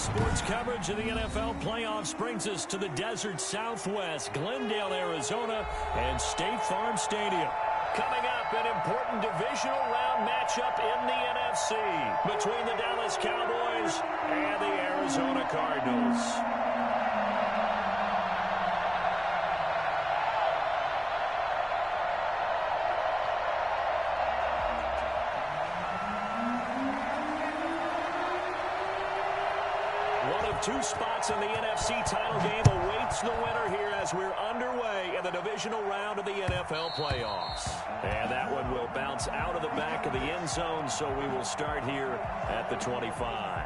Sports coverage of the NFL playoffs brings us to the desert Southwest, Glendale, Arizona, and State Farm Stadium. Coming up, an important divisional round matchup in the NFC between the Dallas Cowboys and the Arizona Cardinals. Two spots in the NFC title game awaits the winner here as we're underway in the divisional round of the NFL playoffs. And that one will bounce out of the back of the end zone, so we will start here at the 25.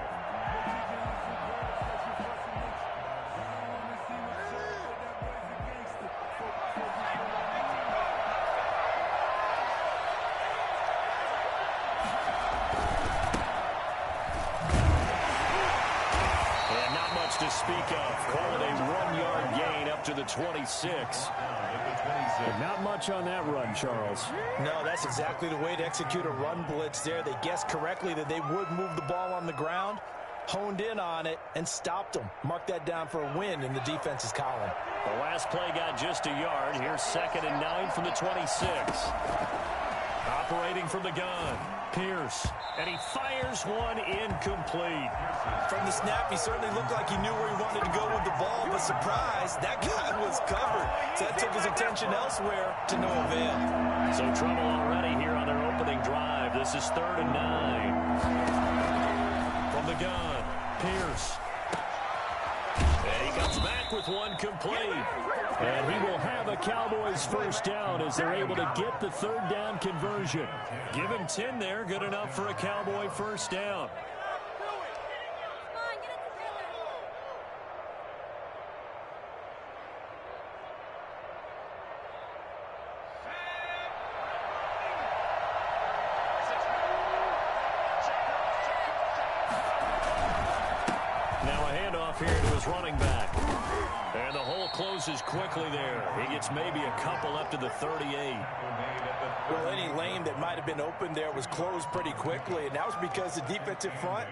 To speak of, call it a 1-yard gain up to the 26. Not much on that run, Charles. No, that's exactly the way to execute a run blitz there. They guessed correctly that they would move the ball on the ground, honed in on it, and stopped them. Mark that down for a win in the defense's column. The last play got just a yard. Here's 2nd and 9 from the 26. Operating from the gun, Pierce, and he fires one incomplete. From the snap, he certainly looked like he knew where he wanted to go with the ball, but surprise, that guy was covered. So that took his attention elsewhere to no avail. So trouble already here on their opening drive. This is 3rd and 9. From the gun, Pierce. And he comes back with one complete. And he will have a Cowboys first down as they're able to get the 3rd down conversion. Give him 10 there. Good enough for a Cowboy first down. Now a handoff here to his running back. And the hole closes quickly there. He gets maybe a couple up to the 38. Well, any lane that might have been open there was closed pretty quickly, and that was because the defensive front,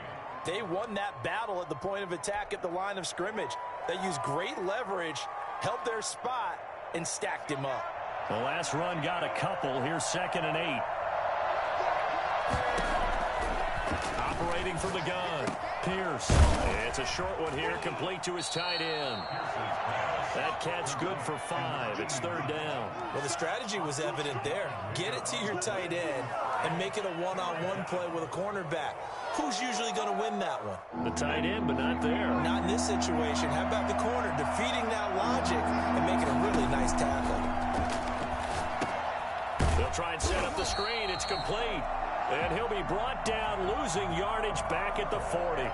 they won that battle at the point of attack at the line of scrimmage. They used great leverage, held their spot, and stacked him up. The last run got a couple. Here's 2nd and 8. Operating from the gun, Pierce. It's a short one here, complete to his tight end. That catch good for 5. It's 3rd down. Well, the strategy was evident there. Get it to your tight end and make it a one-on-one play with a cornerback. Who's usually going to win that one? The tight end, but not there. Not in this situation. How about the corner defeating that logic and making a really nice tackle? They'll try and set up the screen. It's complete. And he'll be brought down, losing yardage back at the 40.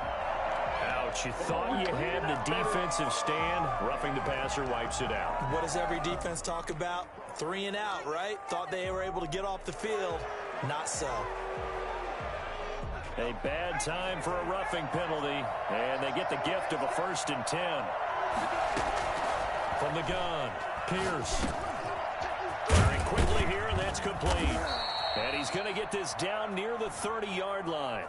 Ouch, you thought you had the defensive stand. Roughing the passer wipes it out. What does every defense talk about? 3 and out, right? Thought they were able to get off the field. Not so. A bad time for a roughing penalty. And they get the gift of a 1st and 10. From the gun, Pierce. Firing quickly here, and that's complete. And he's going to get this down near the 30-yard line.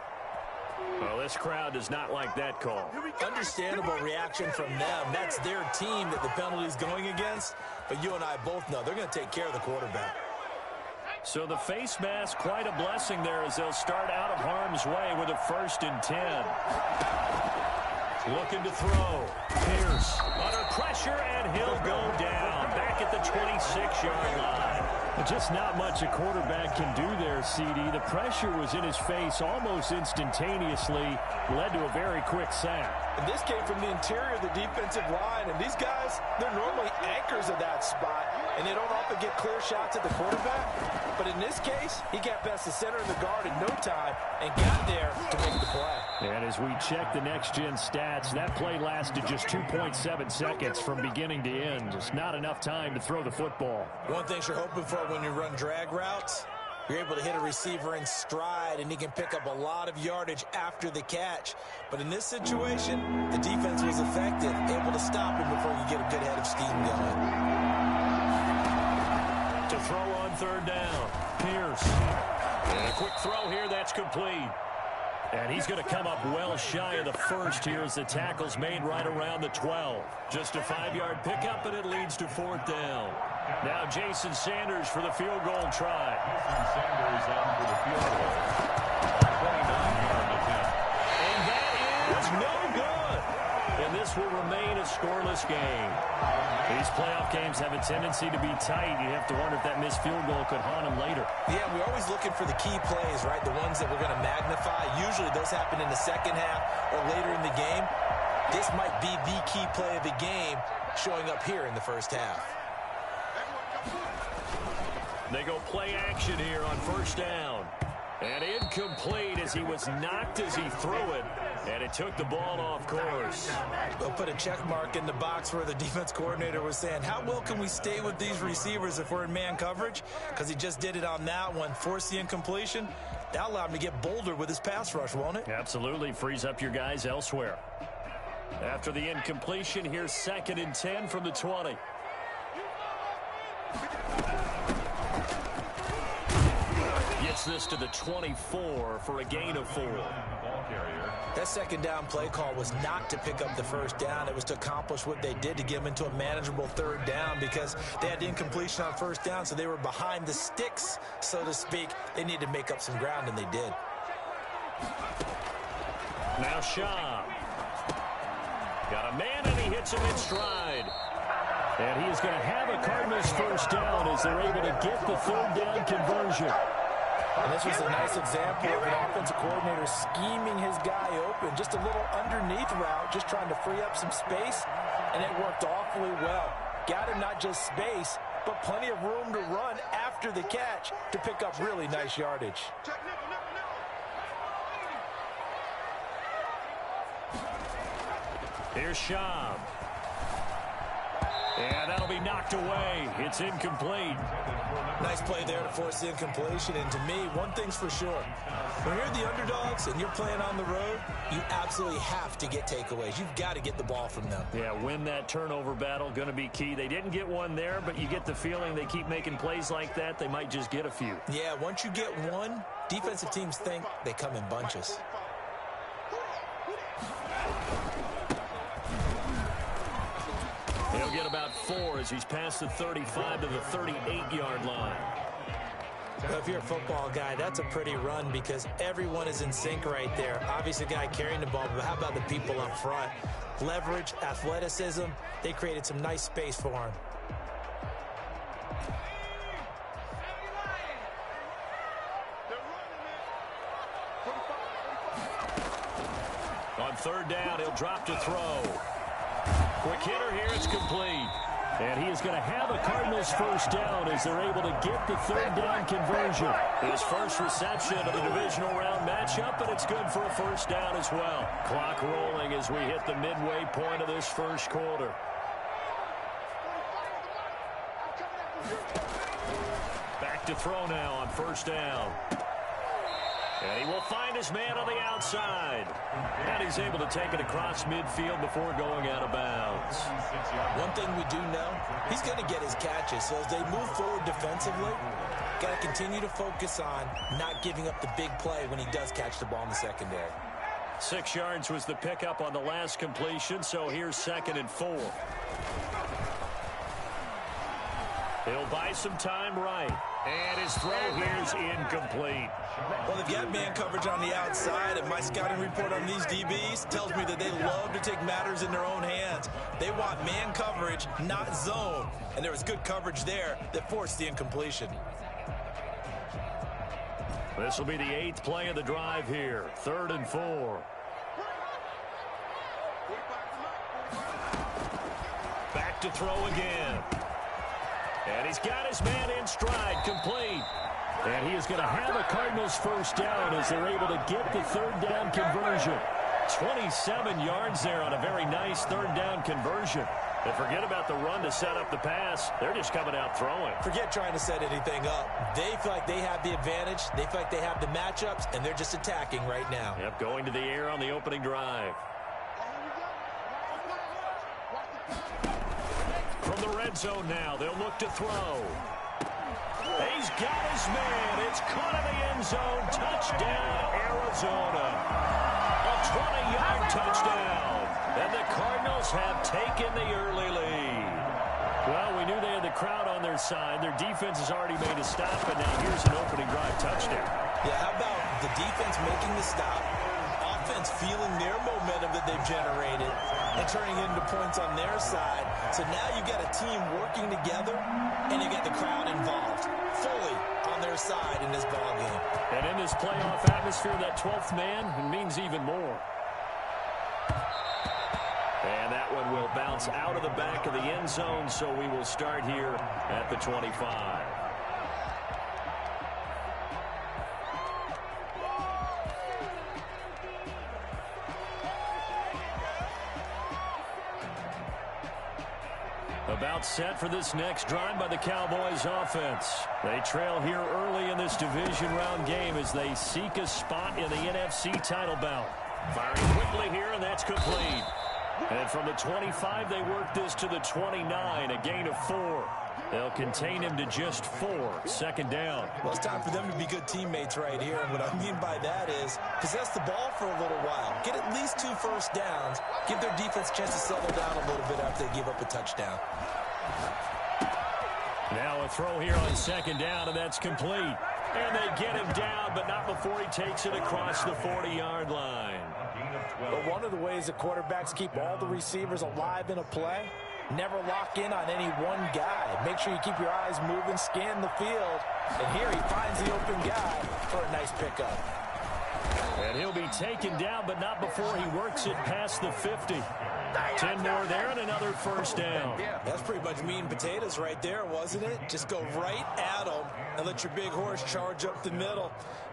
Well, this crowd does not like that call. Understandable reaction from them. That's their team that the penalty is going against. But you and I both know they're going to take care of the quarterback. So the face mask, quite a blessing there as they'll start out of harm's way with a 1st and 10. Looking to throw. Pierce under pressure, and he'll go down back at the 26-yard line. Just not much a quarterback can do there, CD. The pressure was in his face almost instantaneously, led to a very quick sack. And this came from the interior of the defensive line, and these guys, they're normally anchors of that spot, and they don't often get clear shots at the quarterback. But in this case, he got past the center of the guard in no time and got there to make the play. And as we check the next-gen stats, that play lasted just 2.7 seconds from beginning to end. Just not enough time to throw the football. One thing you're hoping for when you run drag routes, you're able to hit a receiver in stride, and he can pick up a lot of yardage after the catch. But in this situation, the defense was effective, able to stop him before you get a good head of steam going. To throw on 3rd down, Pierce. And a quick throw here, that's complete. And he's going to come up well shy of the first here as the tackle's made right around the 12. Just a 5-yard pickup, and it leads to 4th down. Now Jason Sanders for the field goal try. Jason Sanders on for the field goal. 29-yard attempt. And that is no good. And this will remain a scoreless game. These playoff games have a tendency to be tight. You have to wonder if that missed field goal could haunt them later. Yeah, we're always looking for the key plays, right? The ones that we're going to magnify. Usually those happen in the second half or later in the game. This might be the key play of the game showing up here in the first half. They go play action here on 1st down. And incomplete as he was knocked as he threw it. And it took the ball off course. They'll put a check mark in the box where the defense coordinator was saying, how well can we stay with these receivers if we're in man coverage? Because he just did it on that one, forced the incompletion. That allowed him to get bolder with his pass rush, won't it? Absolutely. Frees up your guys elsewhere. After the incompletion, here's 2nd and 10 from the 20. Gets this to the 24 for a gain of 4. That 2nd down play call was not to pick up the 1st down. It was to accomplish what they did to get them into a manageable 3rd down because they had the incompletion on 1st down, so they were behind the sticks, so to speak. They needed to make up some ground, and they did. Now Shaw. Got a man, and he hits him in stride. And he is going to have a Cardinals 1st down as they're able to get the 3rd down conversion. And this was a nice example of an offensive coordinator scheming his guy open. Just a little underneath route, just trying to free up some space, and it worked awfully well. Got him not just space, but plenty of room to run after the catch to pick up really nice yardage. Here's Shaw. And that'll be knocked away. It's incomplete. Nice play there to force the incompletion. And to me, one thing's for sure. When you're the underdogs and you're playing on the road, you absolutely have to get takeaways. You've got to get the ball from them. Yeah, win that turnover battle, going to be key. They didn't get one there, but you get the feeling they keep making plays like that, they might just get a few. Yeah, once you get one, defensive teams think they come in bunches. He'll get about 4 as he's past the 35 to the 38-yard line. Well, if you're a football guy, that's a pretty run because everyone is in sync right there. Obviously, the guy carrying the ball, but how about the people up front? Leverage, athleticism, they created some nice space for him. On 3rd down, he'll drop to throw. Quick hitter here, it's complete. And he is going to have a Cardinals 1st down as they're able to get the 3rd down conversion. His first reception of the divisional round matchup, and it's good for a 1st down as well. Clock rolling as we hit the midway point of this 1st quarter. Back to throw now on 1st down. And he will find his man on the outside. And he's able to take it across midfield before going out of bounds. One thing we do know, he's going to get his catches. So as they move forward defensively, got to continue to focus on not giving up the big play when he does catch the ball in the secondary. 6 yards was the pickup on the last completion, so here's 2nd and 4. He'll buy some time right. And his throw here's incomplete. Well, if you have man coverage on the outside, and my scouting report on these DBs tells me that they love to take matters in their own hands. They want man coverage, not zone. And there was good coverage there that forced the incompletion. This will be the 8th play of the drive here. 3rd and 4. Back to throw again. And he's got his man in stride, complete. And he is going to have a Cardinals 1st down as they're able to get the 3rd down conversion. 27 yards there on a very nice 3rd down conversion. And forget about the run to set up the pass. They're just coming out throwing. Forget trying to set anything up. They feel like they have the advantage. They feel like they have the matchups, and they're just attacking right now. Yep, going to the air on the opening drive. From the red zone now, they'll look to throw. He's got his man. It's caught in the end zone. Touchdown, Arizona. A 20-yard touchdown. And the Cardinals have taken the early lead. Well, we knew they had the crowd on their side. Their defense has already made a stop, and now here's an opening drive touchdown. Yeah, how about the defense making the stop, offense feeling their momentum that they've generated, and turning it into points on their side. So now you've got a team working together, and you get the crowd involved fully on their side in this ballgame. And in this playoff atmosphere, that 12th man, it means even more. And that one will bounce out of the back of the end zone, so we will start here at the 25. About set for this next drive by the Cowboys offense. They trail here early in this division round game as they seek a spot in the NFC title bout. Firing quickly here, and that's complete. And from the 25, they work this to the 29, a gain of 4. They'll contain him to just 4, second down. Well, it's time for them to be good teammates right here. And what I mean by that is possess the ball for a little while. Get at least 2 first downs. Give their defense a chance to settle down a little bit after they give up a touchdown. Now a throw here on second down, and that's complete. And they get him down, but not before he takes it across the 40-yard line. But one of the ways that quarterbacks keep all the receivers alive in a play, never lock in on any one guy. Make sure you keep your eyes moving, scan the field. And here he finds the open guy for a nice pickup. And he'll be taken down, but not before he works it past the 50. 10 more there and another first down. That's pretty much meat and potatoes right there, wasn't it? Just go right at him and let your big horse charge up the middle.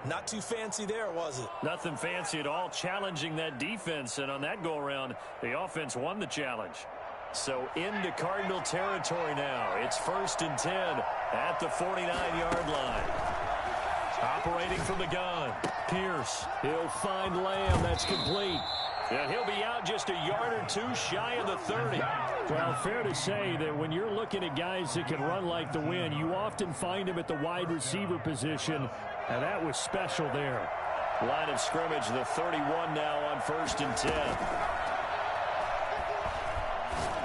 Not too fancy there, was it? Nothing fancy at all, challenging that defense. And on that go-around, the offense won the challenge. So into Cardinal territory now. It's 1st and 10 at the 49-yard line. Operating from the gun, Pierce. He'll find Lamb. That's complete. And he'll be out just a yard or 2 shy of the 30. Well, fair to say that when you're looking at guys that can run like the wind, you often find him at the wide receiver position, and that was special there. Line of scrimmage, the 31 now on 1st and 10.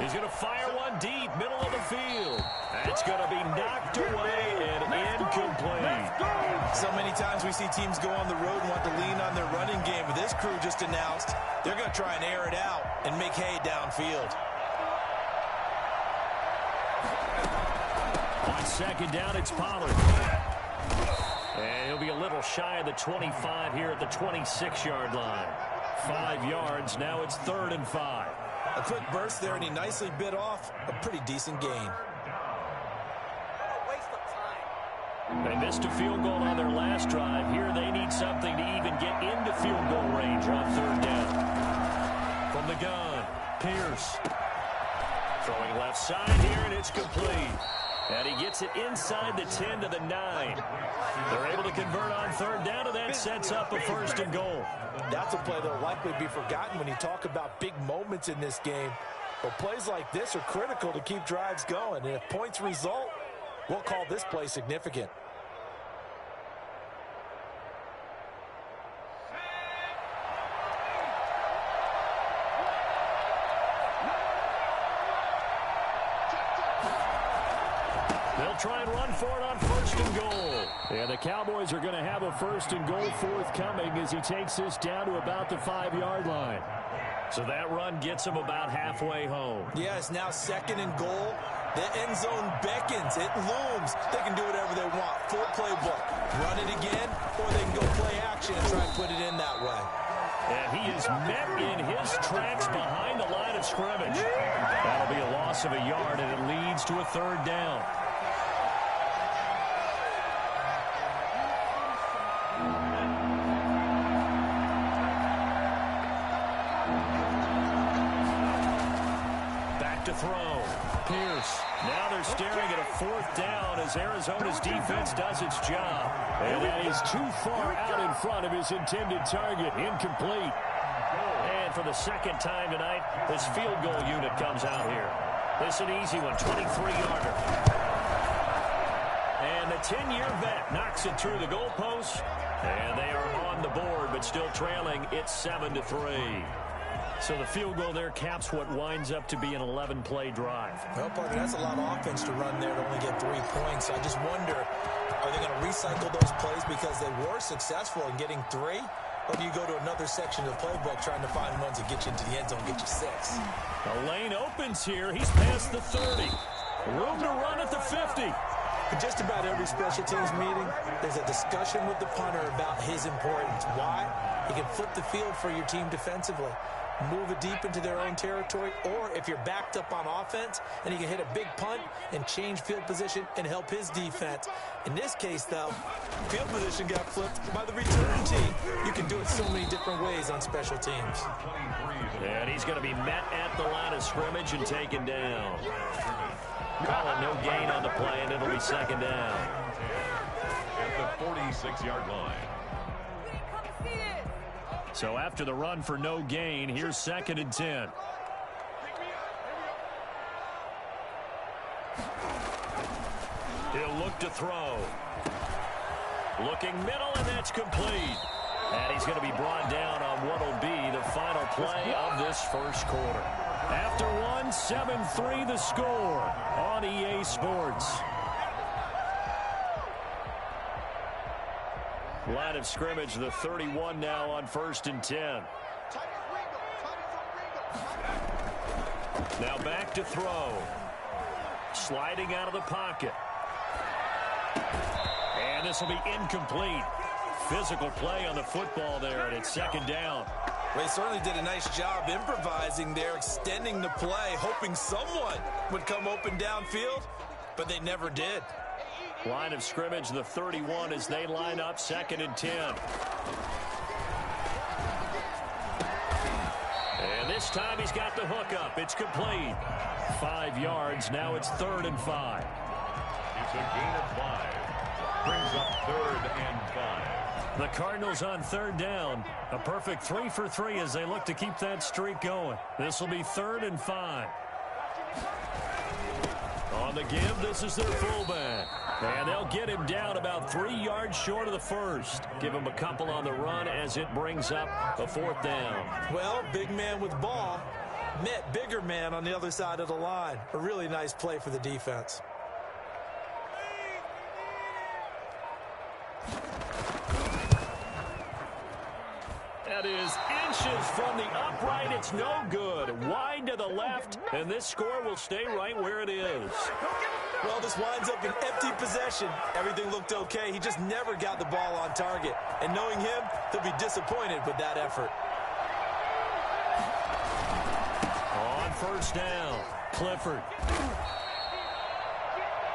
He's going to fire one deep, middle of the field. That's going to be knocked away and incomplete. So many times we see teams go on the road and want to lean on their running game, but this crew just announced they're going to try and air it out and make hay downfield. On second down, it's Pollard. And he'll be a little shy of the 25 here at the 26-yard line. 5 yards, now it's 3rd and 5. A quick burst there, and he nicely bit off a pretty decent gain. They missed a field goal on their last drive. Here they need something to even get into field goal range on 3rd down. From the gun, Pierce. Throwing left side here, and it's complete. And he gets it inside the 10 to the 9. They're able to convert on 3rd down, and that sets up a 1st and goal. That's a play that'll likely be forgotten when you talk about big moments in this game. But plays like this are critical to keep drives going. And if points result, we'll call this play significant. They'll try and run for it on 1st and goal. And the Cowboys are going to have a 1st and goal forthcoming as he takes this down to about the 5-yard line. So that run gets him about halfway home. Yeah, it's now 2nd and goal. The end zone beckons. It looms. They can do whatever they want. Full playbook. Run it again, or they can go play action and try and put it in that way. And he is met in his tracks behind the line of scrimmage. That'll be a loss of a yard, and it leads to a 3rd down. Back to throw. Pierce. Now they're staring at a 4th down as Arizona's defense does its job. And that is too far out in front of his intended target. Incomplete. And for the 2nd time tonight, this field goal unit comes out here. This is an easy one, 23-yarder. And the 10-year vet knocks it through the goalpost. And they are on the board, but still trailing. It's 7-3. So the field goal there caps what winds up to be an 11-play drive. Well, Parker, that's a lot of offense to run there to only get 3 points. I just wonder, are they going to recycle those plays because they were successful in getting 3? Or do you go to another section of the playbook trying to find ones that get you into the end zone, get you 6? The lane opens here. He's past the 30. Room to run at the 50. In just about every special teams meeting, there's a discussion with the punter about his importance. Why? He can flip the field for your team defensively, move it deep into their own territory, or if you're backed up on offense, and he can hit a big punt and change field position and help his defense. In this case, though, field position got flipped by the return team. You can do it so many different ways on special teams. And he's going to be met at the line of scrimmage and taken down. Call it no gain on the play, and it'll be second down. At the 46-yard line. So after the run for no gain, here's 2nd and 10. He'll look to throw. Looking middle, and that's complete. And he's going to be brought down on what will be the final play of this first quarter. After one, 7-3 the score on EA Sports. Line of scrimmage, the 31 now on 1st and 10. Now back to throw. Sliding out of the pocket. And this will be incomplete. Physical play on the football there, and it's 2nd down. They certainly did a nice job improvising there, extending the play, hoping someone would come open downfield, but they never did. Line of scrimmage, the 31 as they line up, 2nd and 10. And this time he's got the hook up. It's complete. 5 yards. Now it's 3rd and 5. It's a gain of 5. Brings up 3rd and 5. The Cardinals on 3rd down. A perfect 3 for 3 as they look to keep that streak going. This will be 3rd and 5. On the give, this is their fullback. And they'll get him down about 3 yards short of the first. Give him a couple on the run as it brings up a 4th down. Well, big man with ball met bigger man on the other side of the line. A really nice play for the defense. That is inches from the upright. It's no good. Wide to the left, and this score will stay right where it is. Well, this winds up an empty possession. Everything looked okay. He just never got the ball on target. And knowing him, he'll be disappointed with that effort. On 1st down, Clifford.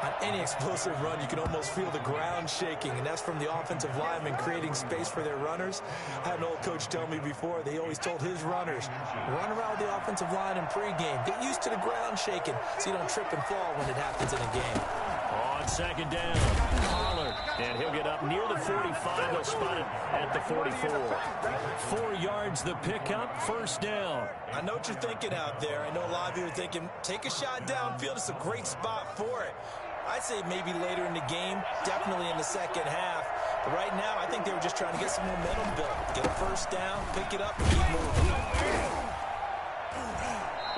On any explosive run, you can almost feel the ground shaking, and that's from the offensive linemen creating space for their runners. I had an old coach tell me before, they always told his runners, run around with the offensive line in pregame. Get used to the ground shaking so you don't trip and fall when it happens in a game. On 2nd down, Pollard, and he'll get up near the 45. They'll spot it at the 44. 4 yards the pickup, 1st down. I know what you're thinking out there. I know a lot of you are thinking, take a shot downfield. It's a great spot for it. I'd say maybe later in the game, definitely in the second half. But right now, I think they were just trying to get some momentum built. Get a 1st down, pick it up, and keep moving.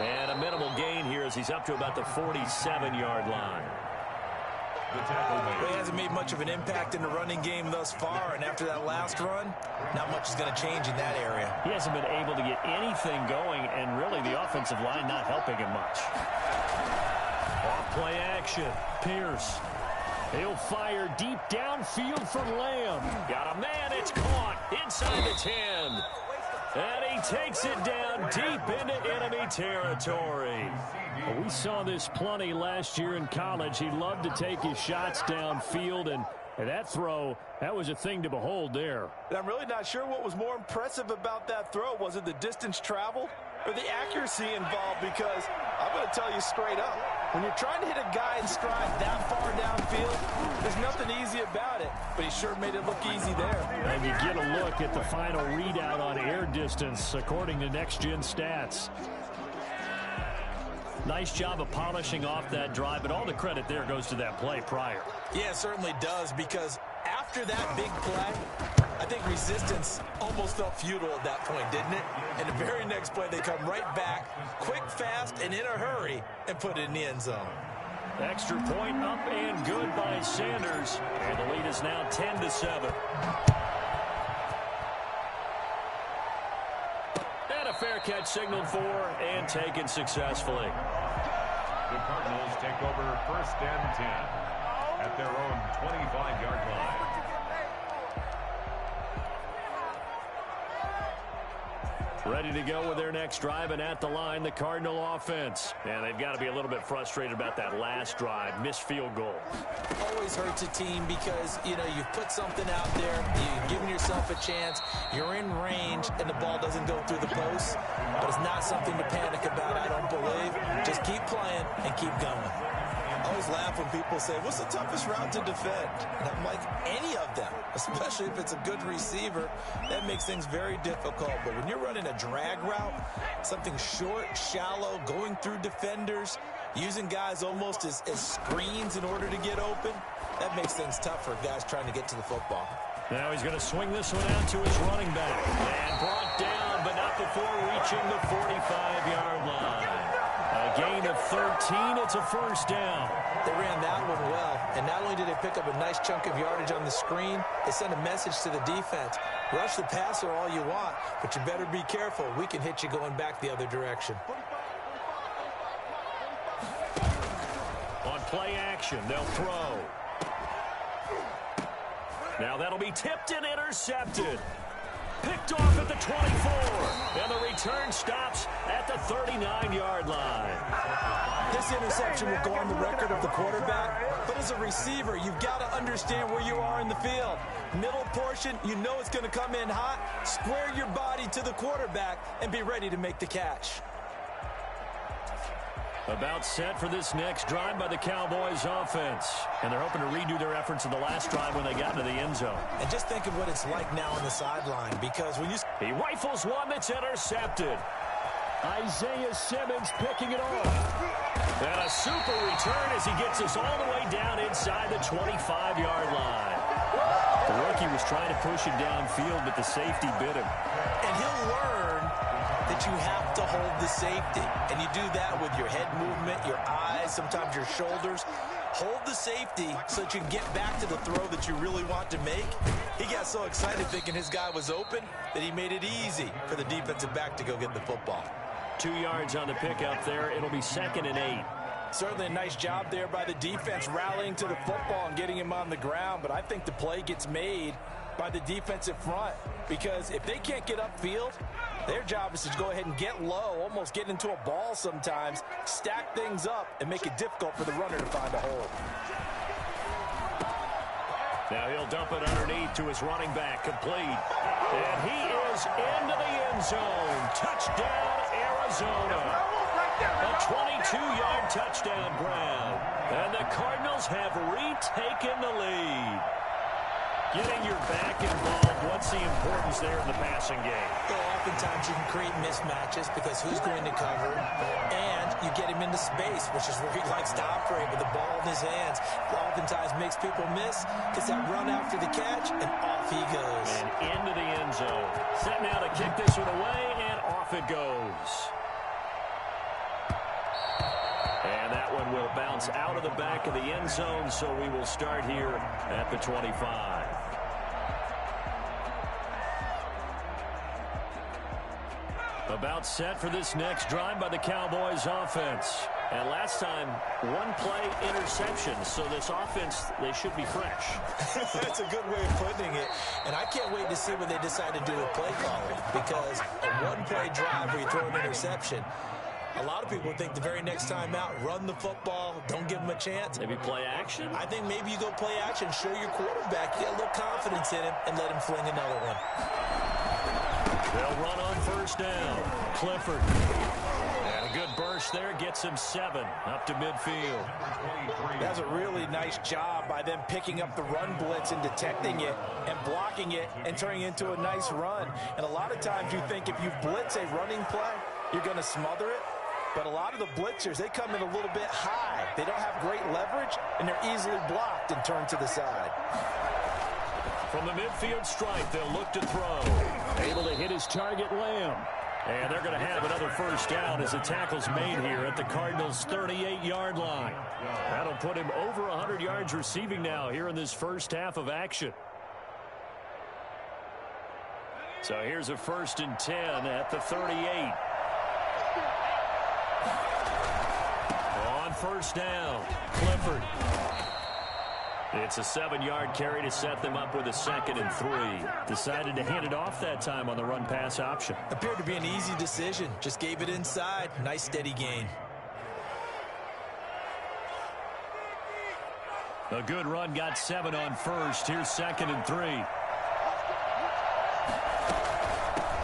And a minimal gain here as he's up to about the 47-yard line. Well, he hasn't made much of an impact in the running game thus far, and after that last run, not much is going to change in that area. He hasn't been able to get anything going, and really the offensive line not helping him much. Off play action, Pierce. He'll fire deep downfield for Lamb. Got a man, it's caught inside the 10. And he takes it down deep into enemy territory. Well, we saw this plenty last year in college. He loved to take his shots downfield, and that throw, that was a thing to behold there. And I'm really not sure what was more impressive about that throw. Was it the distance traveled or the accuracy involved? Because I'm going to tell you straight up, when you're trying to hit a guy in stride that far downfield, there's nothing easy about it, but he sure made it look easy there. And you get a look at the final readout on air distance, according to Next Gen Stats. Nice job of polishing off that drive, but all the credit there goes to that play prior. Yeah, it certainly does, because after that big play, I think resistance almost felt futile at that point, didn't it? And the very next play, they come right back, quick, fast, and in a hurry, and put it in the end zone. Extra point up and good by Sanders, and the lead is now 10-7. And a fair catch signaled for and taken successfully. The Cardinals take over 1st and 10 at their own 25-yard line. Ready to go with their next drive, and at the line, the Cardinal offense. And they've got to be a little bit frustrated about that last drive, missed field goal. Always hurts a team because, you know, you've put something out there, you've given yourself a chance, you're in range, and the ball doesn't go through the post. But it's not something to panic about, I don't believe. Just keep playing and keep going. I always laugh when people say, what's the toughest route to defend? And I'm like, any of them, especially if it's a good receiver. That makes things very difficult. But when you're running a drag route, something short, shallow, going through defenders, using guys almost as screens in order to get open, that makes things tough for guys trying to get to the football. Now he's going to swing this one out to his running back. And brought down, but not before reaching the 45-yard line. A gain of 13, it's a first down. They ran that one well, and not only did they pick up a nice chunk of yardage on the screen, they sent a message to the defense. Rush the passer all you want, but you better be careful. We can hit you going back the other direction. On play action, they'll throw. Now that'll be tipped and intercepted. Picked off at the 24. And the return stops at the 39-yard line. This interception will go on the record of the quarterback, but as a receiver, you've got to understand where you are in the field. Middle portion, you know it's going to come in hot. Square your body to the quarterback and be ready to make the catch. About set for this next drive by the Cowboys offense. And they're hoping to redo their efforts in the last drive when they got into the end zone. And just think of what it's like now on the sideline, because when you... He rifles one that's intercepted. Isaiah Simmons picking it off. And a super return as he gets us all the way down inside the 25-yard line. The rookie was trying to push it downfield, but the safety bit him. And he'll learn that you have to hold the safety. And you do that with your head movement, your eyes, sometimes your shoulders. Hold the safety so that you can get back to the throw that you really want to make. He got so excited thinking his guy was open that he made it easy for the defensive back to go get the football. 2 yards on the pickup there. It'll be 2nd and 8. Certainly a nice job there by the defense rallying to the football and getting him on the ground. But I think the play gets made by the defensive front, because if they can't get upfield, their job is to go ahead and get low, almost get into a ball sometimes, stack things up, and make it difficult for the runner to find a hole. Now he'll dump it underneath to his running back, complete. And he is into the end zone. Touchdown, Arizona. A 22-yard touchdown grab. And the Cardinals have retaken the lead. Getting your back involved, what's the importance there in the passing game? Well, oftentimes you can create mismatches because who's going to cover, and you get him into space, which is where he likes to operate with the ball in his hands. Oftentimes makes people miss, gets that run after the catch, and off he goes. And into the end zone. Set now to kick this one away, and off it goes. And that one will bounce out of the back of the end zone, so we will start here at the 25. About set for this next drive by the Cowboys offense. And last time, one play interception. So this offense, they should be fresh. That's a good way of putting it. And I can't wait to see what they decide to do with play calling, because a one-play drive where you throw an interception, a lot of people think the very next time out, run the football, don't give them a chance. Maybe play action? I think maybe you go play action, show your quarterback, get a little confidence in him, and let him fling another one. They'll run on first down. Clifford. And a good burst there gets him 7 up to midfield. That's a really nice job by them picking up the run blitz and detecting it and blocking it and turning it into a nice run. And a lot of times you think if you blitz a running play, you're going to smother it. But a lot of the blitzers, they come in a little bit high. They don't have great leverage, and they're easily blocked and turned to the side. From the midfield stripe, they'll look to throw. Able to hit his target, Lamb. And they're going to have another first down as the tackle's made here at the Cardinals' 38-yard line. That'll put him over 100 yards receiving now here in this first half of action. So here's a 1st and 10 at the 38. On first down, Clifford. It's a 7-yard carry to set them up with a 2nd and 3. Decided to hand it off that time on the run-pass option. Appeared to be an easy decision. Just gave it inside. Nice steady gain. A good run, got 7 on first. Here's 2nd and 3.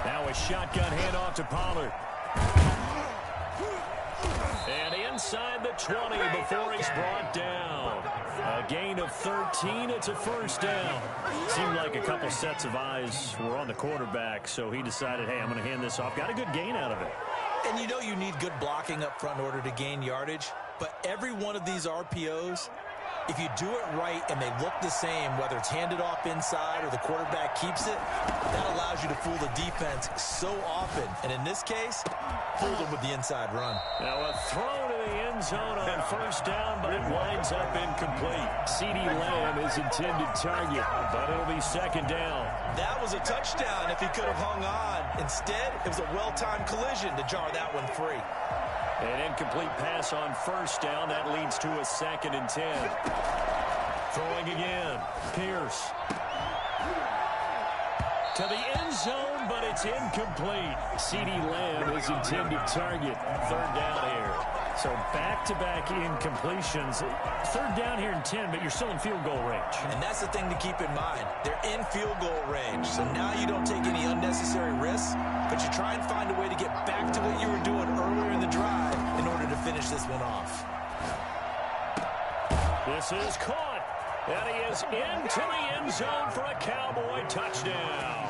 Now a shotgun handoff to Pollard. And inside the 20 before he's brought down. A gain of 13. It's a first down. Seemed like a couple sets of eyes were on the quarterback, so he decided, hey, I'm going to hand this off. Got a good gain out of it. And you know you need good blocking up front in order to gain yardage. But every one of these RPOs, if you do it right and they look the same, whether it's handed off inside or the quarterback keeps it, that allows you to fool the defense so often. And in this case, fooled them with the inside run. Now a throw to the end zone on first down, but it winds up incomplete. CeeDee Lamb is intended target, but it'll be 2nd down. That was a touchdown if he could have hung on. Instead, it was a well-timed collision to jar that one free. An incomplete pass on first down. That leads to a 2nd and 10. Throwing again. Pierce. To the end zone, but it's incomplete. CeeDee Lamb is intended target. 3rd down here. So back-to-back incompletions. 3rd down here and 10, but you're still in field goal range. And that's the thing to keep in mind. They're in field goal range. So now you don't take any unnecessary risks, but you try and find a way to get back to what you were doing earlier in the drive in order to finish this one off. This is caught. And he is into the end zone for a Cowboy touchdown.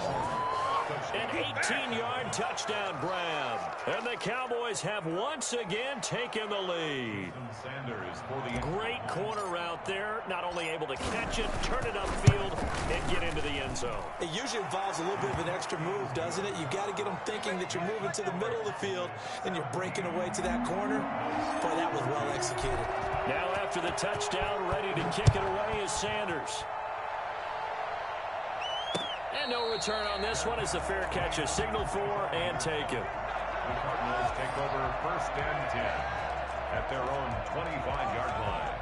An 18-yard touchdown grab. And the Cowboys have once again taken the lead. Great corner route there. Not only able to catch it, turn it upfield, and get into the end zone. It usually involves a little bit of an extra move, doesn't it? You've got to get them thinking that you're moving to the middle of the field and you're breaking away to that corner. Boy, that was well executed. Now after the touchdown, ready to kick it away is Sanders. And no return on this one as the fair catch is signaled for and taken. The Cardinals take over 1st and 10 at their own 25-yard line.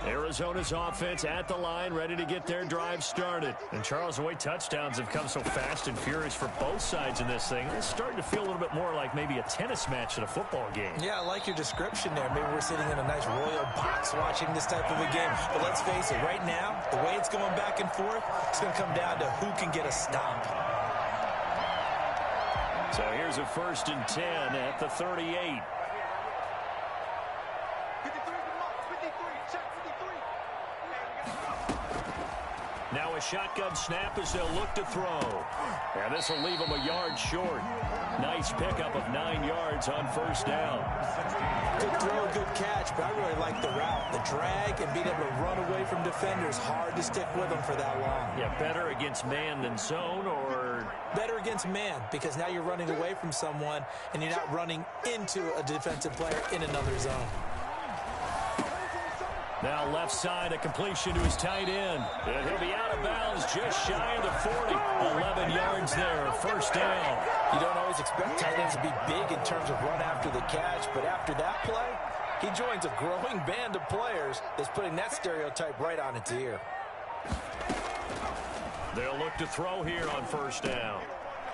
Arizona's offense at the line, ready to get their drive started. And Charles, the way touchdowns have come so fast and furious for both sides in this thing, it's starting to feel a little bit more like maybe a tennis match at a football game. Yeah, I like your description there. Maybe we're sitting in a nice royal box watching this type of a game. But let's face it, right now, the way it's going back and forth, it's going to come down to who can get a stop. So here's a 1st and 10 at the 38. Now a shotgun snap as they'll look to throw. And this will leave them a yard short. Nice pickup of 9 yards on first down. Good throw, good catch, but I really like the route. The drag and being able to run away from defenders, hard to stick with them for that long. Yeah, better against man than zone, or? Better against man, because now you're running away from someone and you're not running into a defensive player in another zone. Now left side, a completion to his tight end. And he'll be out of bounds just shy of the 40. 11 yards there, first down. You don't always expect tight ends to be big in terms of run after the catch, but after that play, he joins a growing band of players that's putting that stereotype right on its ear. They'll look to throw here on first down.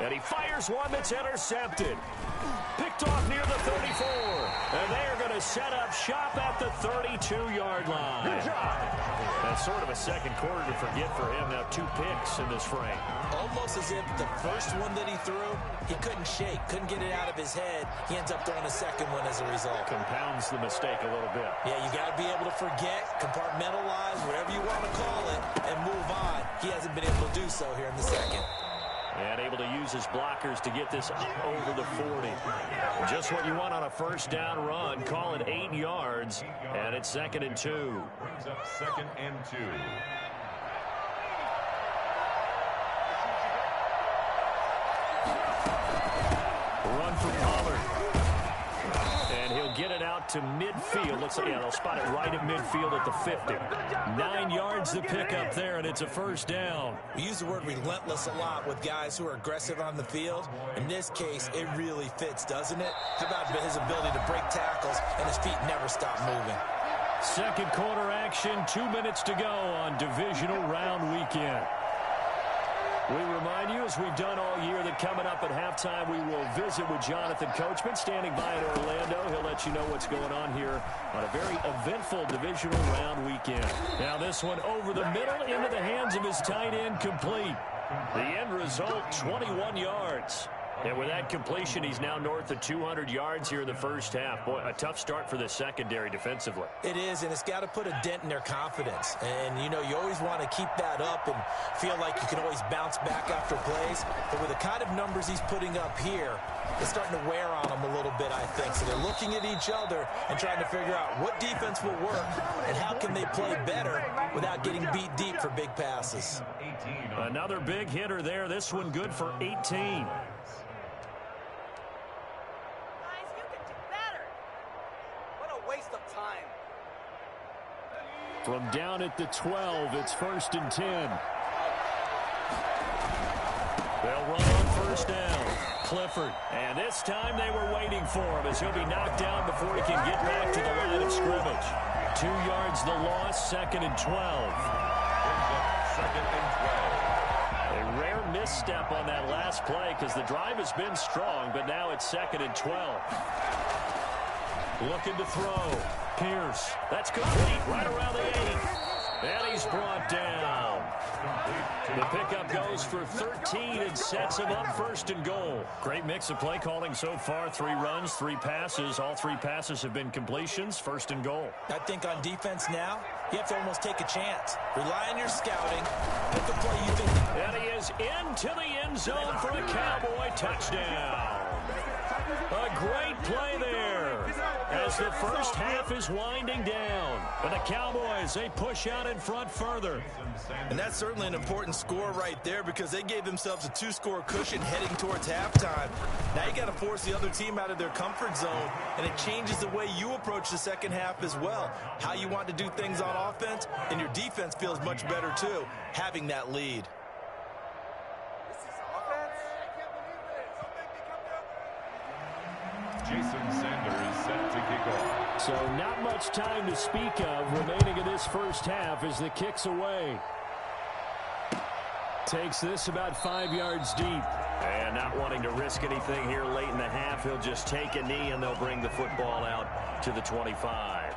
And he fires one that's intercepted. Picked off near the 34. And they are going to set up shop at the 32-yard line. That's sort of a second quarter to forget for him. Now 2 picks in this frame. Almost as if the first one that he threw, he couldn't shake, couldn't get it out of his head. He ends up throwing a second one as a result. Compounds the mistake a little bit. Yeah, you got to be able to forget, compartmentalize, whatever you want to call it, and move on. He hasn't been able to do so here in the second. And able to use his blockers to get this up over the 40. Just what you want on a first down run. Call it 8 yards, and it's 2nd and 2. Brings up 2nd and 2. Run for Pollard. And he'll get it out to midfield. Looks like, yeah, they'll spot it right at midfield at the 50. 9 yards to pick up there, and it's a first down. We use the word relentless a lot with guys who are aggressive on the field. In this case, it really fits, doesn't it? How about his ability to break tackles and his feet never stop moving? Second quarter action, 2 minutes to go on divisional round weekend. We remind you, as we've done all year, that coming up at halftime, we will visit with Jonathan Coachman, standing by in Orlando. He'll let you know what's going on here on a very eventful divisional round weekend. Now this one over the middle into the hands of his tight end, complete. The end result, 21 yards. And with that completion, he's now north of 200 yards here in the first half. Boy, a tough start for the secondary defensively. It is, and it's got to put a dent in their confidence. And, you know, you always want to keep that up and feel like you can always bounce back after plays. But with the kind of numbers he's putting up here, it's starting to wear on them a little bit, I think. So they're looking at each other and trying to figure out what defense will work and how can they play better without getting beat deep for big passes. Another big hitter there. This one good for 18. From down at the 12, it's 1st and 10. They'll run on first down. Clifford. And this time they were waiting for him as he'll be knocked down before he can get back to the line of scrimmage. 2 yards the loss, 2nd and 12. 2nd and 12. A rare misstep on that last play because the drive has been strong, but now it's 2nd and 12. Looking to throw. Pierce. That's complete right around the 8. And he's brought down. The pickup goes for 13 and sets him up 1st and goal. Great mix of play calling so far. 3 runs, 3 passes. All 3 passes have been completions. 1st and goal. I think on defense now, you have to almost take a chance. Rely on your scouting. Pick a play you think. And he is into the end zone for a Cowboy touchdown. A great play there as the first half is winding down. And the Cowboys, they push out in front further. And that's certainly an important score right there because they gave themselves a 2-score cushion heading towards halftime. Now you got to force the other team out of their comfort zone, and it changes the way you approach the second half as well. How you want to do things on offense, and your defense feels much better too, having that lead. Jason Sanders set to kick off. So not much time to speak of remaining in this first half as the kick's away. Takes this about 5 yards deep. And not wanting to risk anything here late in the half, he'll just take a knee and they'll bring the football out to the 25.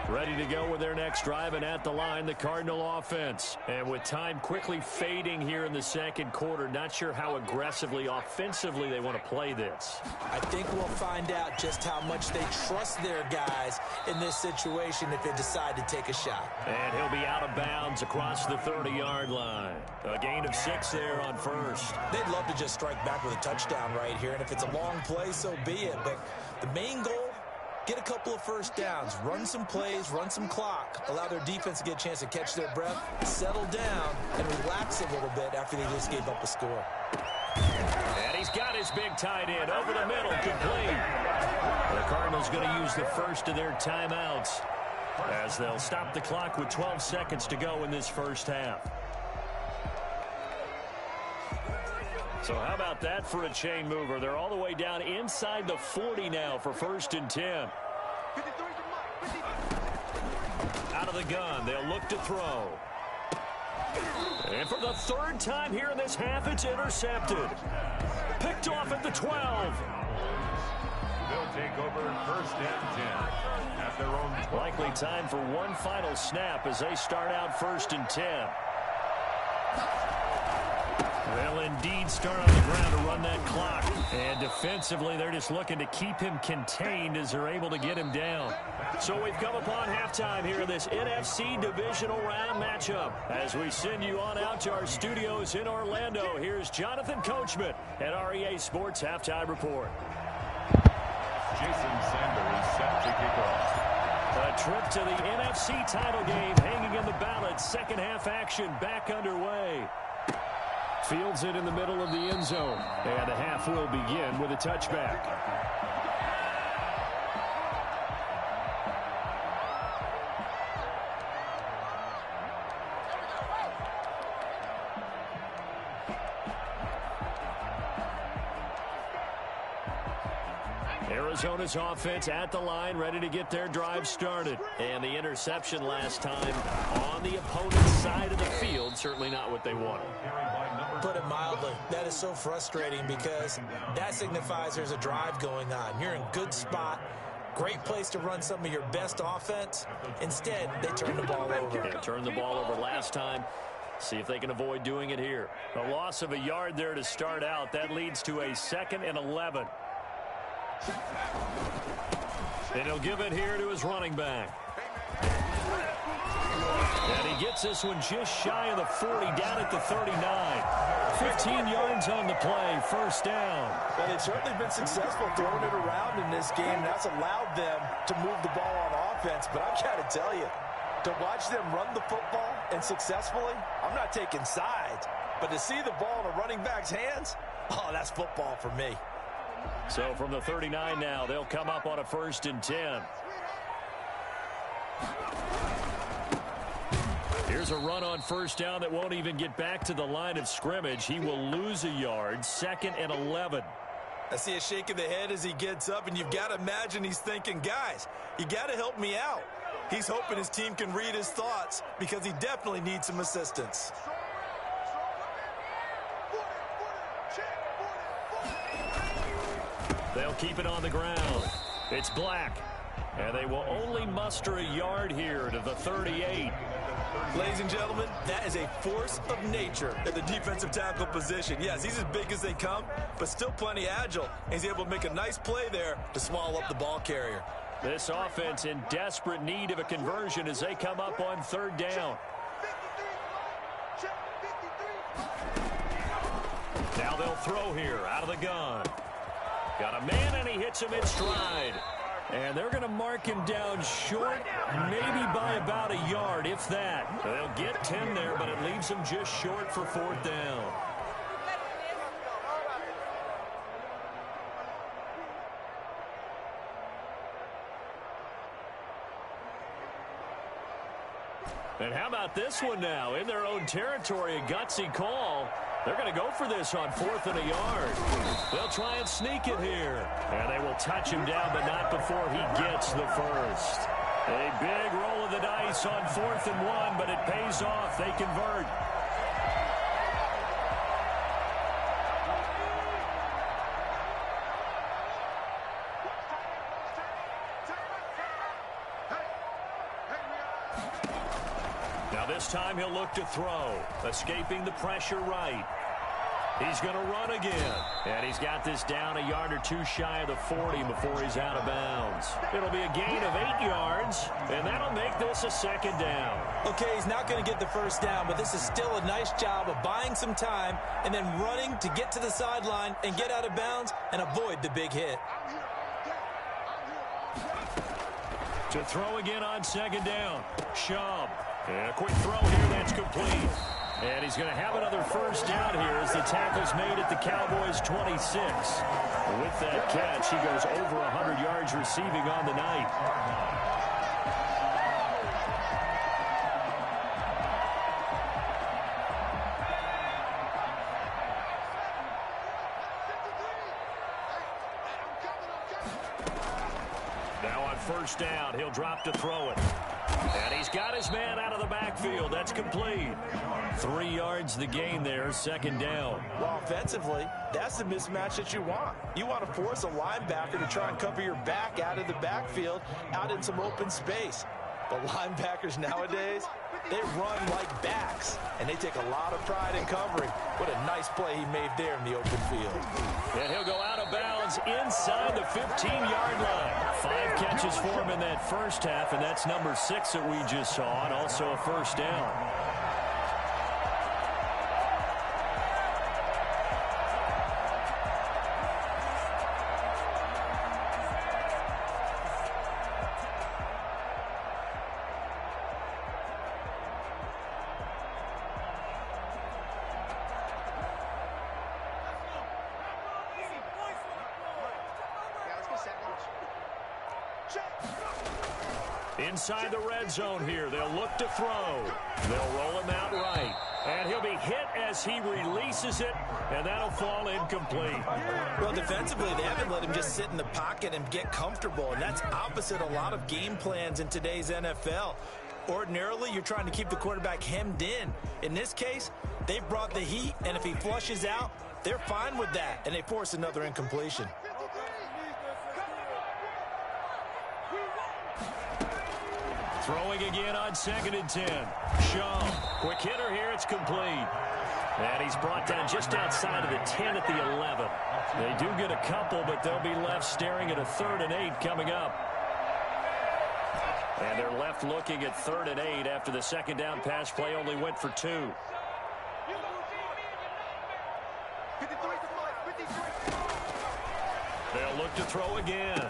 Ready to go with their next drive, and at the line, the Cardinal offense. And with time quickly fading here in the second quarter, not sure how aggressively, offensively they want to play this. I think we'll find out just how much they trust their guys in this situation if they decide to take a shot. And he'll be out of bounds across the 30-yard line. A gain of 6 there on first. They'd love to just strike back with a touchdown right here, and if it's a long play, so be it. But the main goal, get a couple of first downs, run some plays, run some clock, allow their defense to get a chance to catch their breath, settle down, and relax a little bit after they just gave up a score. And he's got his big tight end over the middle, complete. The Cardinals going to use the first of their timeouts as they'll stop the clock with 12 seconds to go in this first half. So how about that for a chain mover? They're all the way down inside the 40 now for 1st and 10. Out of the gun, they'll look to throw. And for the third time here in this half, it's intercepted. Picked off at the 12. They'll take over first and 10 at their own 12. Likely time for one final snap as they start out first and 10. They'll indeed start on the ground to run that clock. And defensively, they're just looking to keep him contained as they're able to get him down. So we've come upon halftime here in this NFC Divisional Round matchup. As we send you on out to our studios in Orlando, here's Jonathan Coachman at REA Sports Halftime Report. Jason Sanders set to kick off. A trip to the NFC title game hanging in the balance. Second half action back underway. Fields it in the middle of the end zone. And the half will begin with a touchback. Arizona's offense at the line, ready to get their drive started. And the interception last time on the opponent's side of the field, certainly not what they wanted. Put it mildly, that is so frustrating because that signifies there's a drive going on. You're in good spot, great place to run some of your best offense. Instead, they turn the ball over. They turned the ball over last time. See if they can avoid doing it here. A loss of a yard there to start out. That leads to a 2nd and 11. And he'll give it here to his running back. And he gets this one just shy of the 40, down at the 39. 15 yards on the play, first down. Well, they've certainly been successful throwing it around in this game. That's allowed them to move the ball on offense. But I've got to tell you, to watch them run the football and successfully, I'm not taking sides. But to see the ball in a running back's hands, oh, that's football for me. So from the 39 now, they'll come up on a 1st and 10. Here's a run on first down that won't even get back to the line of scrimmage. He will lose a yard, 2nd and 11. I see a shake of the head as he gets up, and you've got to imagine he's thinking, guys, you got to help me out. He's hoping his team can read his thoughts because he definitely needs some assistance. They'll keep it on the ground. It's Black. And they will only muster a yard here to the 38. Ladies and gentlemen, that is a force of nature at the defensive tackle position. Yes, he's as big as they come, but still plenty agile. He's able to make a nice play there to swallow up the ball carrier. This offense in desperate need of a conversion as they come up on 3rd down. Now they'll throw here out of the gun. Got a man, and he hits him in stride. And they're going to mark him down short, maybe by about a yard, if that. They'll get 10 there, but it leaves them just short for 4th down. And how about this one now? In their own territory, a gutsy call. They're going to go for this on 4th and a yard. They'll try and sneak it here. And they will touch him down, but not before he gets the first. A big roll of the dice on 4th and 1, but it pays off. They convert. Now this time he'll look to throw, escaping the pressure right. He's going to run again, and he's got this down a yard or two shy of the 40 before he's out of bounds. It'll be a gain of 8 yards, and that'll make this a 2nd down. Okay, he's not going to get the first down, but this is still a nice job of buying some time and then running to get to the sideline and get out of bounds and avoid the big hit. To throw again on 2nd down. Schaub. And a quick throw here, that's complete. And he's going to have another first down here as the tackle's made at the Cowboys' 26. With that catch, he goes over 100 yards receiving on the night. first down. He'll drop to throw it. And he's got his man out of the backfield. That's complete. 3 yards the gain there, second down. Well, offensively, that's the mismatch that you want. You want to force a linebacker to try and cover your back out of the backfield, out in some open space. But linebackers nowadays, they run like backs, and they take a lot of pride in covering. What a nice play he made there in the open field. And he'll go out of bounds inside the 15-yard line. 5 catches for him in that first half, and that's number 6 that we just saw, and also a first down. Inside the red zone here. They'll look to throw. They'll roll him out right. And he'll be hit as he releases it, and that'll fall incomplete. Well, defensively, they haven't let him just sit in the pocket and get comfortable, and that's opposite a lot of game plans in today's NFL. Ordinarily, you're trying to keep the quarterback hemmed in. In this case, they brought the heat, and if he flushes out, they're fine with that, and they force another incompletion. Throwing again on 2nd and 10. Shaw, quick hitter here, it's complete. And he's brought down just outside of the 10 at the 11. They do get a couple, but they'll be left staring at a 3rd and 8 coming up. And they're left looking at 3rd and 8 after the second down pass play only went for 2. They'll look to throw again.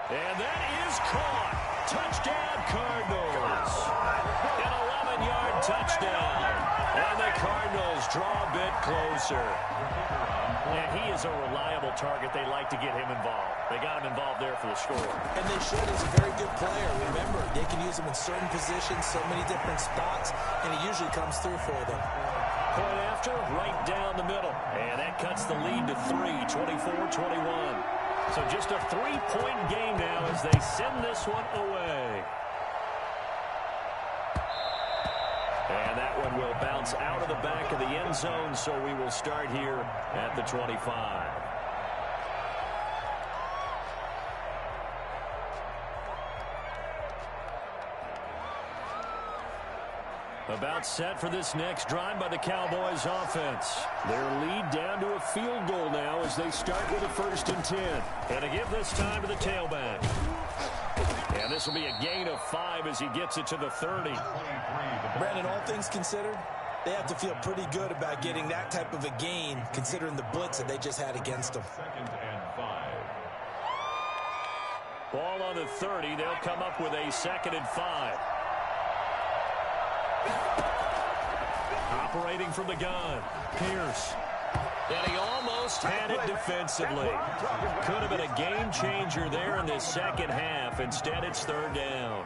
And that is caught. Touchdown, Cardinals. An 11-yard touchdown. And the Cardinals draw a bit closer. And he is a reliable target. They like to get him involved. They got him involved there for the score. And they should. He's a very good player. Remember, they can use him in certain positions, so many different spots, and he usually comes through for them. Point after, right down the middle. And that cuts the lead to 3, 24-21. So just a 3-point game now as they send this one away. And that one will bounce out of the back of the end zone, so we will start here at the 25. About set for this next drive by the Cowboys offense. Their lead down to a field goal now as they start with a 1st and 10. And to give this time to the tailback. And this will be a gain of 5 as he gets it to the 30. Brandon, all things considered, they have to feel pretty good about getting that type of a gain considering the blitz that they just had against them. 2nd and 5. Ball on the 30. They'll come up with a 2nd and 5. Operating from the gun, Pierce. And he almost had it defensively. Could have been a game changer there in this second half. Instead, it's 3rd down.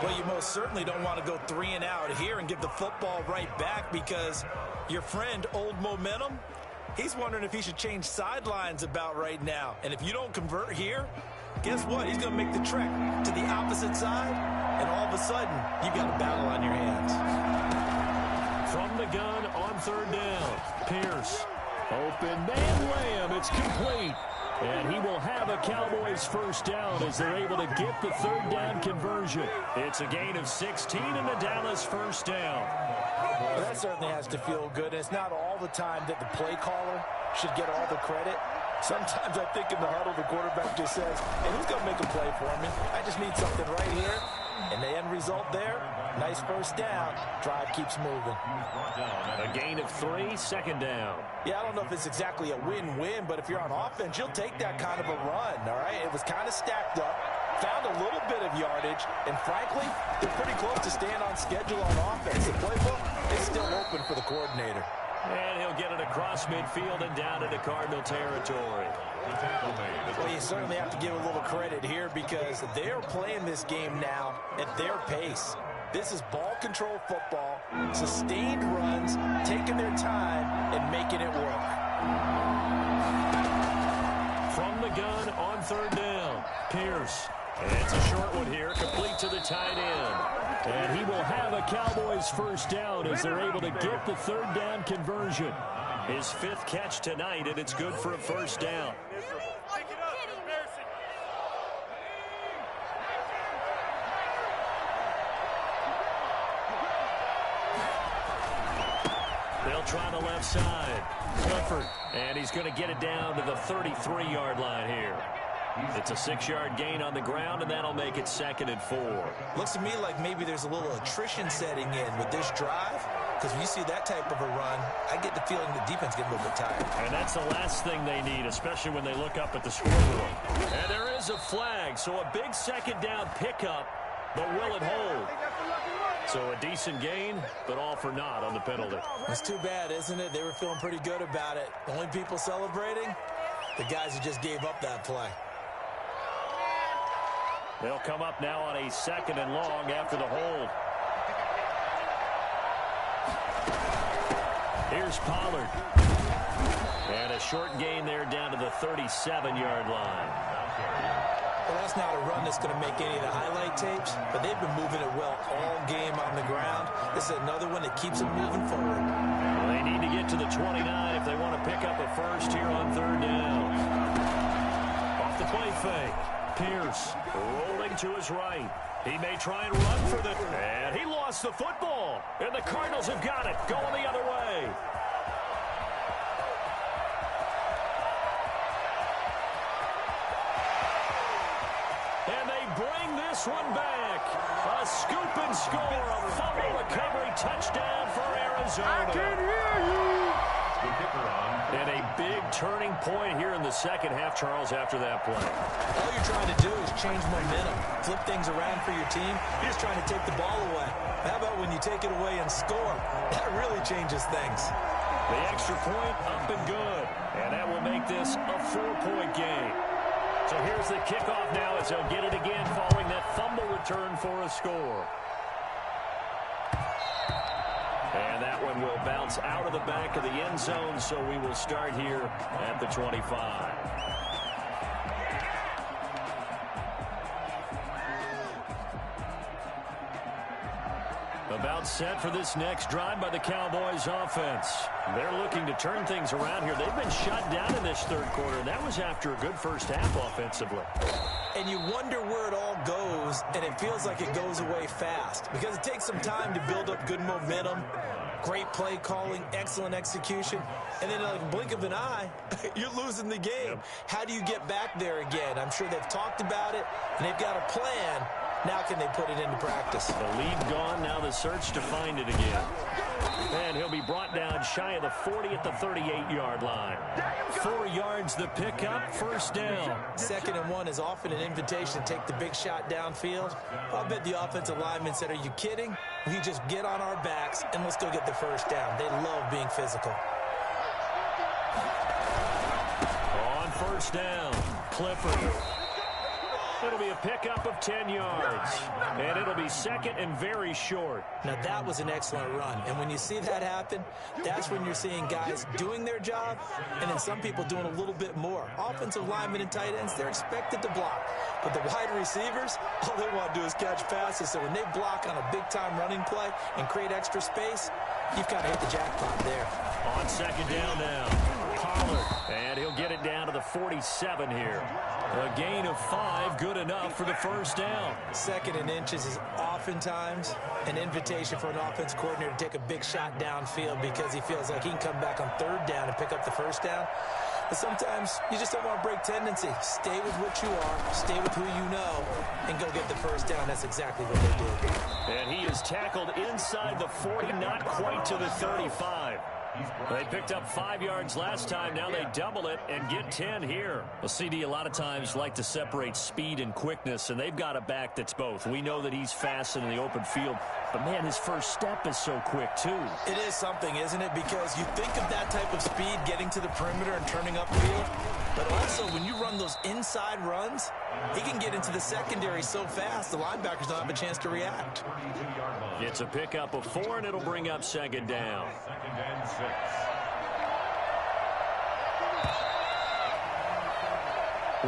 Well, you most certainly don't want to go 3 and out here and give the football right back because your friend, Old Momentum, he's wondering if he should change sidelines about right now. And if you don't convert here, guess what? He's going to make the trek to the opposite side, and all of a sudden, you've got a battle on your hands. From the gun on 3rd down, Pierce. Open man layup. It's complete. And he will have a Cowboys 1st down as they're able to get the 3rd down conversion. It's a gain of 16 and the Dallas 1st down. Well, that certainly has to feel good. And it's not all the time that the play caller should get all the credit. Sometimes I think in the huddle, the quarterback just says, hey, who's going to make a play for me? I just need something right here. And the end result there, nice 1st down. Drive keeps moving. A gain of 3, 2nd down. Yeah, I don't know if it's exactly a win-win, but if you're on offense, you'll take that kind of a run, all right? It was kind of stacked up, found a little bit of yardage, and frankly, they're pretty close to staying on schedule on offense. The playbook is still open for the coordinator. And he'll get it across midfield and down into Cardinal territory. Well, you certainly have to give a little credit here because they're playing this game now at their pace. This is ball control football, sustained runs, taking their time and making it work. From the gun on 3rd down, Pierce. It's a short one here, complete to the tight end. And he will have a Cowboys first down as they're able to get the third down conversion. His 5th catch tonight, and it's good for a first down. They'll try the left side. Clifford, and he's going to get it down to the 33-yard line here. It's a 6-yard gain on the ground, and that'll make it 2nd and 4. Looks to me like maybe there's a little attrition setting in with this drive, because when you see that type of a run, I get the feeling the defense getting a little bit tired. And that's the last thing they need, especially when they look up at the scoreboard. And there is a flag, so a big 2nd down pickup, but will it hold? So a decent gain, but all for naught on the penalty. That's too bad, isn't it? They were feeling pretty good about it. The only people celebrating, the guys who just gave up that play. They'll come up now on a 2nd and long after the hold. Here's Pollard. And a short gain there down to the 37-yard line. Well, that's not a run that's going to make any of the highlight tapes, but they've been moving it well all game on the ground. This is another one that keeps them moving forward. Well, they need to get to the 29 if they want to pick up a first here on 3rd down. Off the play fake. Pierce rolling to his right. He may try and run for the... And he lost the football. And the Cardinals have got it. Going the other way. And they bring this one back. A scoop and score. A fumble recovery touchdown for Arizona. I can hear you. And a big turning point here in the second half, Charles, after that play. All you're trying to do is change momentum, flip things around for your team. You're just trying to take the ball away. How about when you take it away and score? That really changes things. The extra point up and good. And that will make this a 4-point game. So here's the kickoff now as they'll get it again following that fumble return for a score. And that one will bounce out of the back of the end zone, so we will start here at the 25. About set for this next drive by the Cowboys offense. They're looking to turn things around here. They've been shut down in this third quarter, and that was after a good first half offensively. And you wonder where it all goes, and it feels like it goes away fast because it takes some time to build up good momentum, great play calling, excellent execution, and then in like a blink of an eye, you're losing the game. Yep. How do you get back there again? I'm sure they've talked about it, and they've got a plan. Now can they put it into practice? The lead gone, now the search to find it again. And he'll be brought down shy of the 40 at the 38-yard line. 4 yards the pickup, first down. 2nd and 1 is often an invitation to take the big shot downfield. I'll bet the offensive lineman said, are you kidding? We just get on our backs and let's go get the first down. They love being physical. On first down, Clifford. It'll be a pickup of 10 yards. And it'll be 2nd and very short. Now, that was an excellent run. And when you see that happen, that's when you're seeing guys doing their job and then some people doing a little bit more. Offensive linemen and tight ends, they're expected to block. But the wide receivers, all they want to do is catch passes. So when they block on a big-time running play and create extra space, you've got to hit the jackpot there. On 2nd down now, Pollard. And he'll get it down to the 47 here. A gain of 5, good enough for the first down. 2nd and inches is oftentimes an invitation for an offense coordinator to take a big shot downfield because he feels like he can come back on 3rd down and pick up the first down. But sometimes you just don't want to break tendency. Stay with what you are, stay with who you know, and go get the first down. That's exactly what they did. And he is tackled inside the 40, not quite to the 35. They picked up 5 yards last time. Now they double it and get 10 here. Well, CD a lot of times like to separate speed and quickness, and they've got a back that's both. We know that he's fast in the open field, but, man, his first step is so quick, too. It is something, isn't it? Because you think of that type of speed getting to the perimeter and turning upfield, but also when you run those inside runs, he can get into the secondary so fast the linebackers don't have a chance to react. It's a pickup of 4, and it'll bring up 2nd down. 2nd and 6.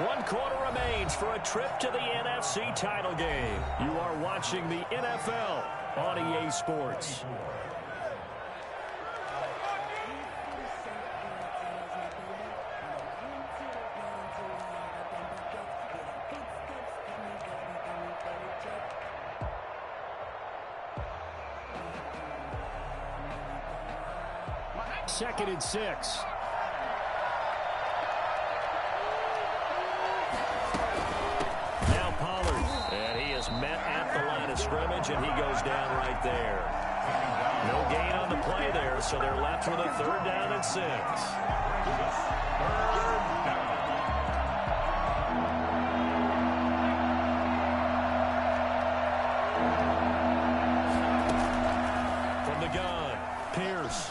1 quarter remains for a trip to the NFC title game. You are watching the NFL on EA Sports. Second and 6. Met at the line of scrimmage, and he goes down right there. No gain on the play there, so they're left with a 3rd down and 6. From the gun, Pierce.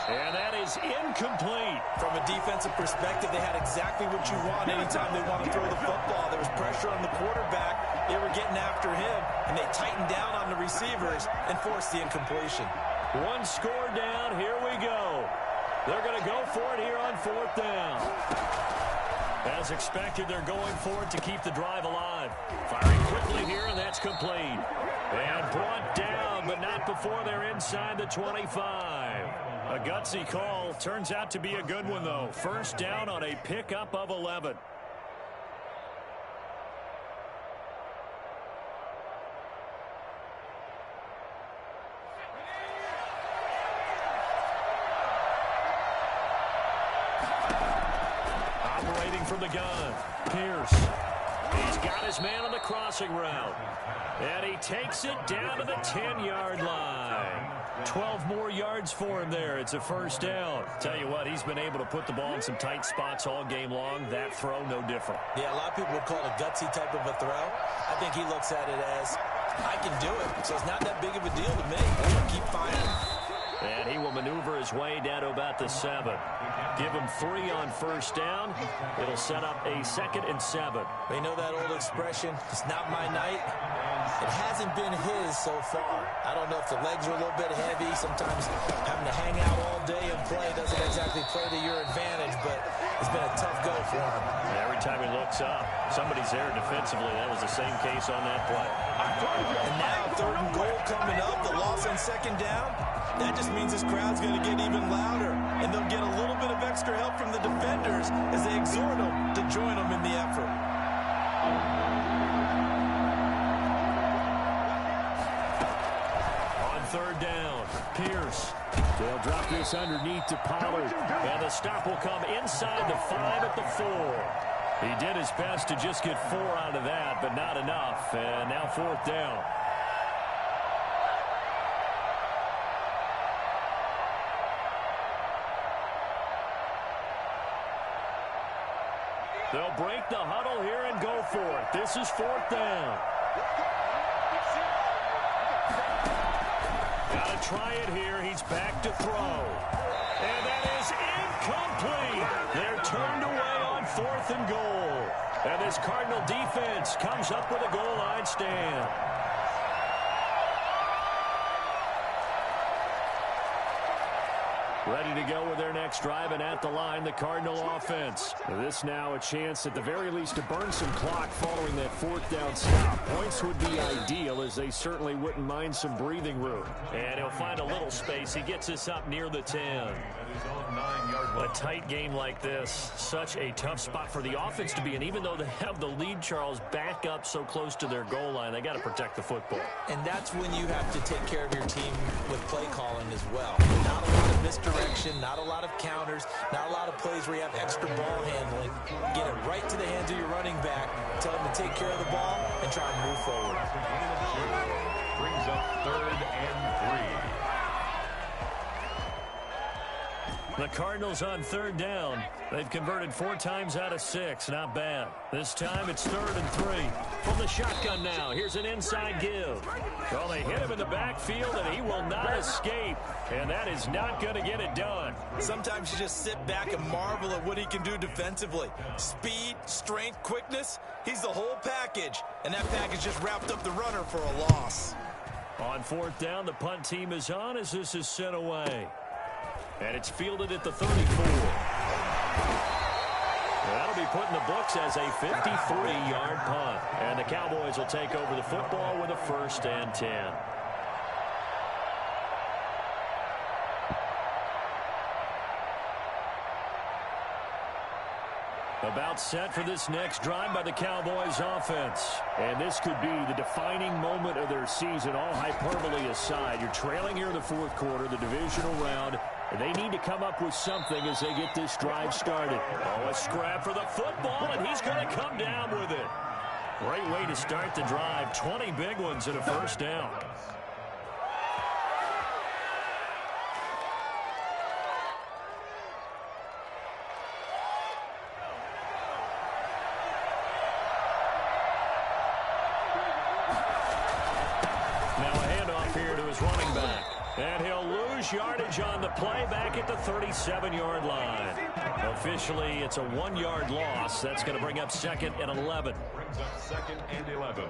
And that is incomplete. From a defensive perspective, they had exactly what you want anytime they want to throw the football. There was pressure on the quarterback. They were getting after him, and they tightened down on the receivers and forced the incompletion. 1 score down. Here we go. They're going to go for it here on 4th down. As expected, they're going for it to keep the drive alive. Firing quickly here, and that's complete. And brought down, but not before they're inside the 25. A gutsy call. Turns out to be a good one, though. 1st down on a pickup of 11. Operating from the gun, Pierce. He's got his man on the crossing route. And he takes it down to the 10-yard line. 12 more yards for him there. It's a 1st down. Tell you what, he's been able to put the ball in some tight spots all game long. That throw, no different. Yeah, a lot of people would call it a gutsy type of a throw. I think he looks at it as, I can do it, so it's not that big of a deal to me. I'm going to keep firing. And he will maneuver his way down to about the 7. Give him 3 on 1st down. It'll set up a 2nd and 7. They know that old expression, it's not my night. It hasn't been his so far. I don't know if the legs are a little bit heavy. Sometimes having to hang out all day and play doesn't exactly play to your advantage, but it's been a tough go for him. And every time he looks up, somebody's there defensively. That was the same case on that play. And now 3rd and goal coming up. The loss on 2nd down. That just means this crowd's going to get even louder, and they'll get a little bit of extra help from the defenders as they exhort them to join them in the effort. On 3rd down, Pierce. They'll drop this underneath to Pollard, and the stop will come inside the 5 at the 4. He did his best to just get 4 out of that, but not enough, and now 4th down. They'll break the huddle here and go for it. This is 4th down. Got to try it here. He's back to throw. And that is incomplete. They're turned away on 4th and goal. And this Cardinal defense comes up with a goal line stand. Ready to go with their next drive, and at the line, the Cardinal offense. This now a chance at the very least to burn some clock following that 4th down stop. Points would be ideal, as they certainly wouldn't mind some breathing room. And he'll find a little space. He gets us up near the 10. A tight game like this, such a tough spot for the offense to be in. Even though they have the lead, Charles, back up so close to their goal line, they got to protect the football. And that's when you have to take care of your team with play calling as well. Not a lot of misdirection, not a lot of counters, not a lot of plays where you have extra ball handling. Get it right to the hands of your running back, tell him to take care of the ball, and try and move forward. Brings up 3rd and 3. The Cardinals on 3rd down. They've converted 4 times out of 6. Not bad. This time it's 3rd and 3. From the shotgun now. Here's an inside give. Well, they hit him in the backfield, and he will not escape. And that is not going to get it done. Sometimes you just sit back and marvel at what he can do defensively. Speed, strength, quickness. He's the whole package. And that package just wrapped up the runner for a loss. On 4th down, the punt team is on as this is sent away. And it's fielded at the 34. That'll be put in the books as a 53-yard punt. And the Cowboys will take over the football with a 1st and 10. About set for this next drive by the Cowboys offense. And this could be the defining moment of their season, all hyperbole aside. You're trailing here in the 4th quarter, the divisional round, and they need to come up with something as they get this drive started. Oh, a scrap for the football, and he's going to come down with it. Great way to start the drive. 20 big ones and a 1st down. Running back. And he'll lose yardage on the play back at the 37-yard line. Officially, it's a 1-yard loss. That's going to bring up 2nd and 11. Brings up 2nd and 11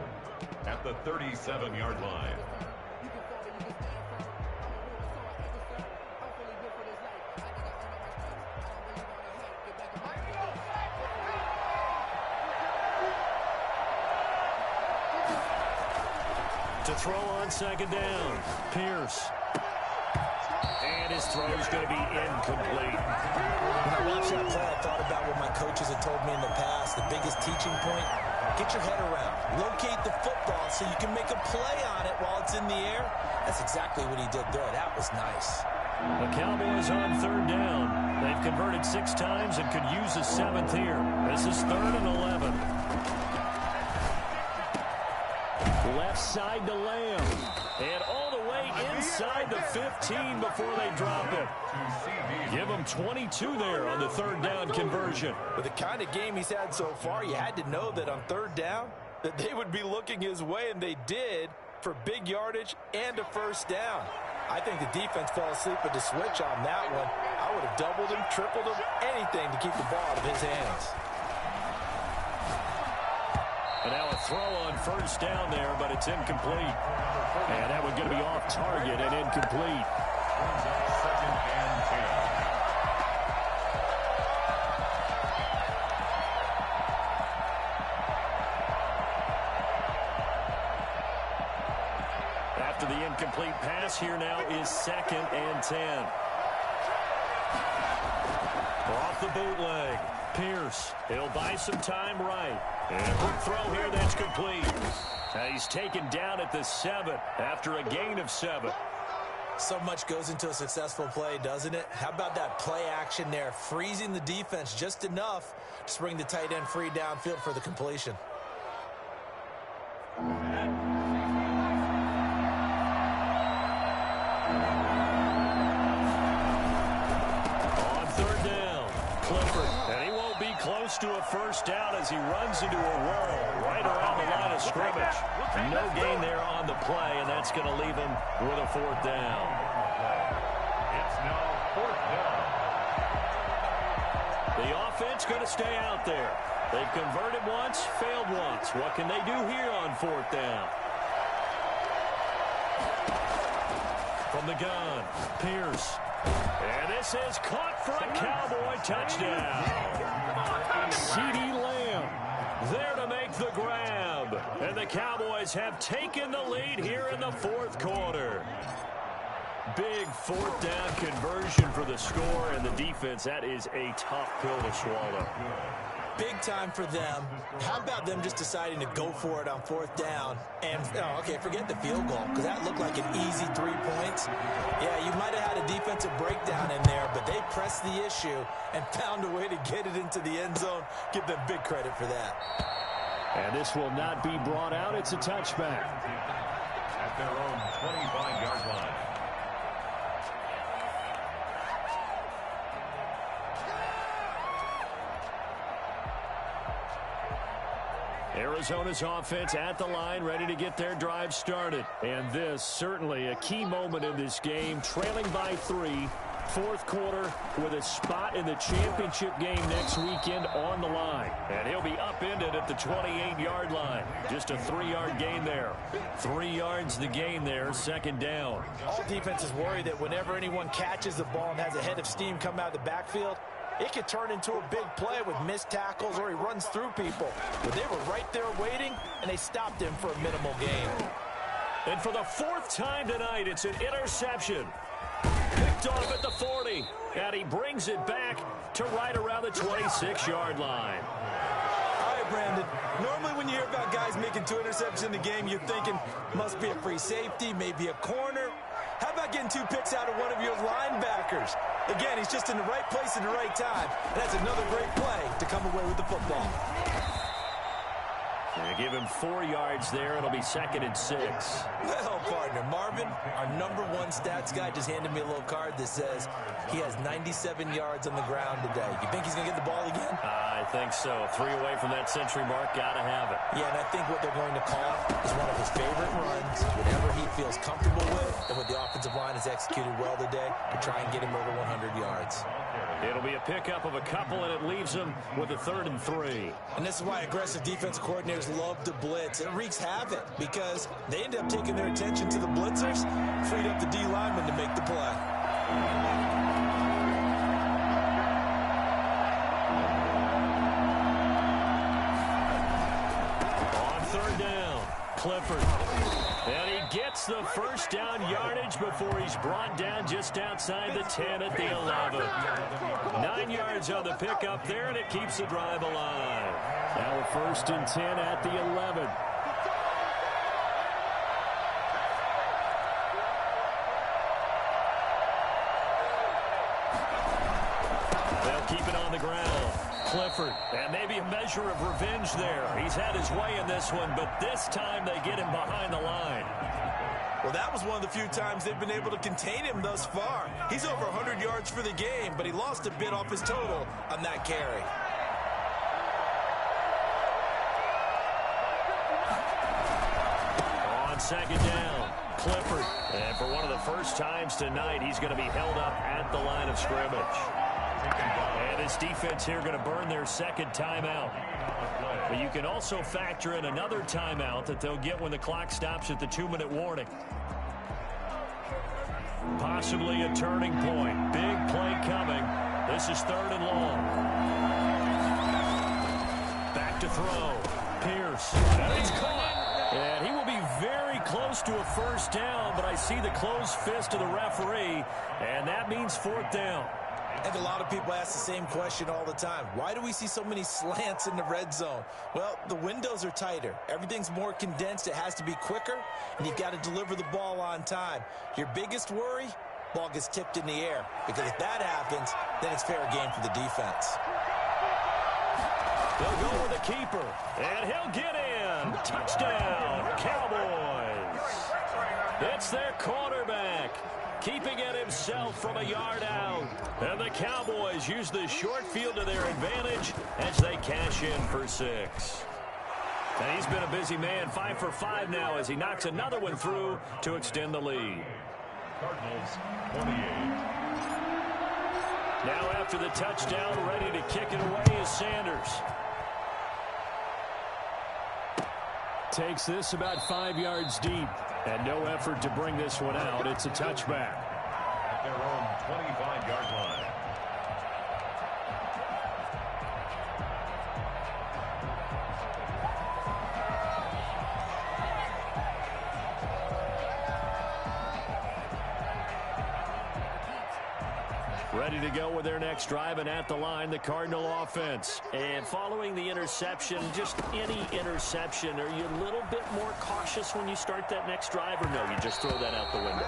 at the 37-yard line. To throw on 2nd down. Pierce. And his throw is going to be incomplete. When I watched that play, I thought about what my coaches had told me in the past. The biggest teaching point, get your head around. Locate the football so you can make a play on it while it's in the air. That's exactly what he did there. That was nice. The Cowboys on 3rd down. They've converted 6 times and could use a 7th here. This is 3rd and 11. Left side to Lamb. And all the way inside the 15 before they drop it. Give him 22 there on the 3rd down conversion. With the kind of game he's had so far, you had to know that on 3rd down, that they would be looking his way, and they did, for big yardage and a 1st down. I think the defense fell asleep at the switch on that one. I would have doubled him, tripled him, anything to keep the ball out of his hands. And now a throw on 1st down there, but it's incomplete. And that one's going to be off target and incomplete. 2nd and 10. After the incomplete pass, here now is 2nd and 10. Off the bootleg. Pierce. He'll buy some time right. And a quick throw here that's complete. He's taken down at the 7 after a gain of 7. So much goes into a successful play, doesn't it? How about that play action there, freezing the defense just enough to bring the tight end free downfield for the completion. On 3rd down, Clifford. And he won't be close to a 1st down as he runs into a wall right around the line of scrimmage. No gain there on the play, and that's going to leave him with a 4th down. It's now 4th down. The offense going to stay out there. They've converted once, failed once. What can they do here on 4th down? From the gun, Pierce. And this is caught for a Cowboy touchdown. CeeDee Lamb there to make the grab. And the Cowboys have taken the lead here in the 4th quarter. Big 4th down conversion for the score, and the defense, that is a tough pill to swallow. Big time for them. How about them just deciding to go for it on 4th down? And, okay, forget the field goal, because that looked like an easy 3 points. Yeah, you might have had a defensive breakdown in there, but they pressed the issue and found a way to get it into the end zone. Give them big credit for that. And this will not be brought out. It's a touchback. At their own 25-yard line. Arizona's offense at the line, ready to get their drive started. And this, certainly a key moment in this game, trailing by 3, 4th quarter, with a spot in the championship game next weekend on the line. And he'll be upended at the 28-yard line. Just a 3-yard gain there. 3 yards the gain there, 2nd down. All defenses worry that whenever anyone catches the ball and has a head of steam come out of the backfield, it could turn into a big play with missed tackles or he runs through people. But they were right there waiting, and they stopped him for a minimal gain. And for the fourth time tonight, it's an interception. Picked off at the 40, and he brings it back to right around the 26-yard line. All right, Brandon. Normally when you hear about guys making 2 interceptions in the game, you're thinking must be a free safety, maybe a corner. How about getting 2 picks out of one of your linebackers? Again, he's just in the right place at the right time. And that's another great play to come away with the football. They give him 4 yards there. It'll be 2nd and 6. Well, partner, Marvin, our #1 stats guy just handed me a little card that says he has 97 yards on the ground today. You think he's going to get the ball again? I think so. 3 away from that century mark. Got to have it. Yeah, and I think what they're going to call is one of his favorite runs, whatever he feels comfortable with, and what the offensive line has executed well today to try and get him over 100 yards. It'll be a pickup of a couple, and it leaves him with a 3rd and 3. And this is why aggressive defensive coordinators love to blitz. It wreaks havoc because they end up taking their attention to the blitzers, freed up the D lineman to make the play. On 3rd down, Clifford. And he gets the first down yardage before he's brought down just outside the 10 at the 11. 9 yards on the pickup there, and it keeps the drive alive. Now a 1st and 10 at the 11. They'll keep it on the ground. Clifford, and maybe a measure of revenge there. He's had his way in this one, but this time they get him behind the line. Well, that was one of the few times they've been able to contain him thus far. He's over 100 yards for the game, but he lost a bit off his total on that carry. On 2nd down, Clifford. And for one of the first times tonight, he's going to be held up at the line of scrimmage. And his defense here going to burn their 2nd timeout. But you can also factor in another timeout that they'll get when the clock stops at the 2-minute warning. Possibly a turning point. Big play coming. This is 3rd and long. Back to throw. Pierce. And it's caught. And he will be very close to a 1st down, but I see the closed fist of the referee, and that means 4th down. I think a lot of people ask the same question all the time. Why do we see so many slants in the red zone? Well, the windows are tighter. Everything's more condensed. It has to be quicker, and you've got to deliver the ball on time. Your biggest worry, ball gets tipped in the air, because if that happens, then it's fair game for the defense. They'll go with the keeper, and he'll get in. Touchdown, Cowboys. It's their quarterback, keeping it himself from a yard out. And the Cowboys use the short field to their advantage as they cash in for 6. And he's been a busy man, 5 for 5 now as he knocks another one through to extend the lead. Cardinals 28. Now after the touchdown, ready to kick it away is Sanders. Takes this about 5 yards deep. And no effort to bring this one out. It's a touchback. At their own 25-yard line. Ready to go with their next drive, and at the line, the Cardinal offense. And following the interception, just any interception, are you a little bit more cautious when you start that next drive, or no, you just throw that out the window?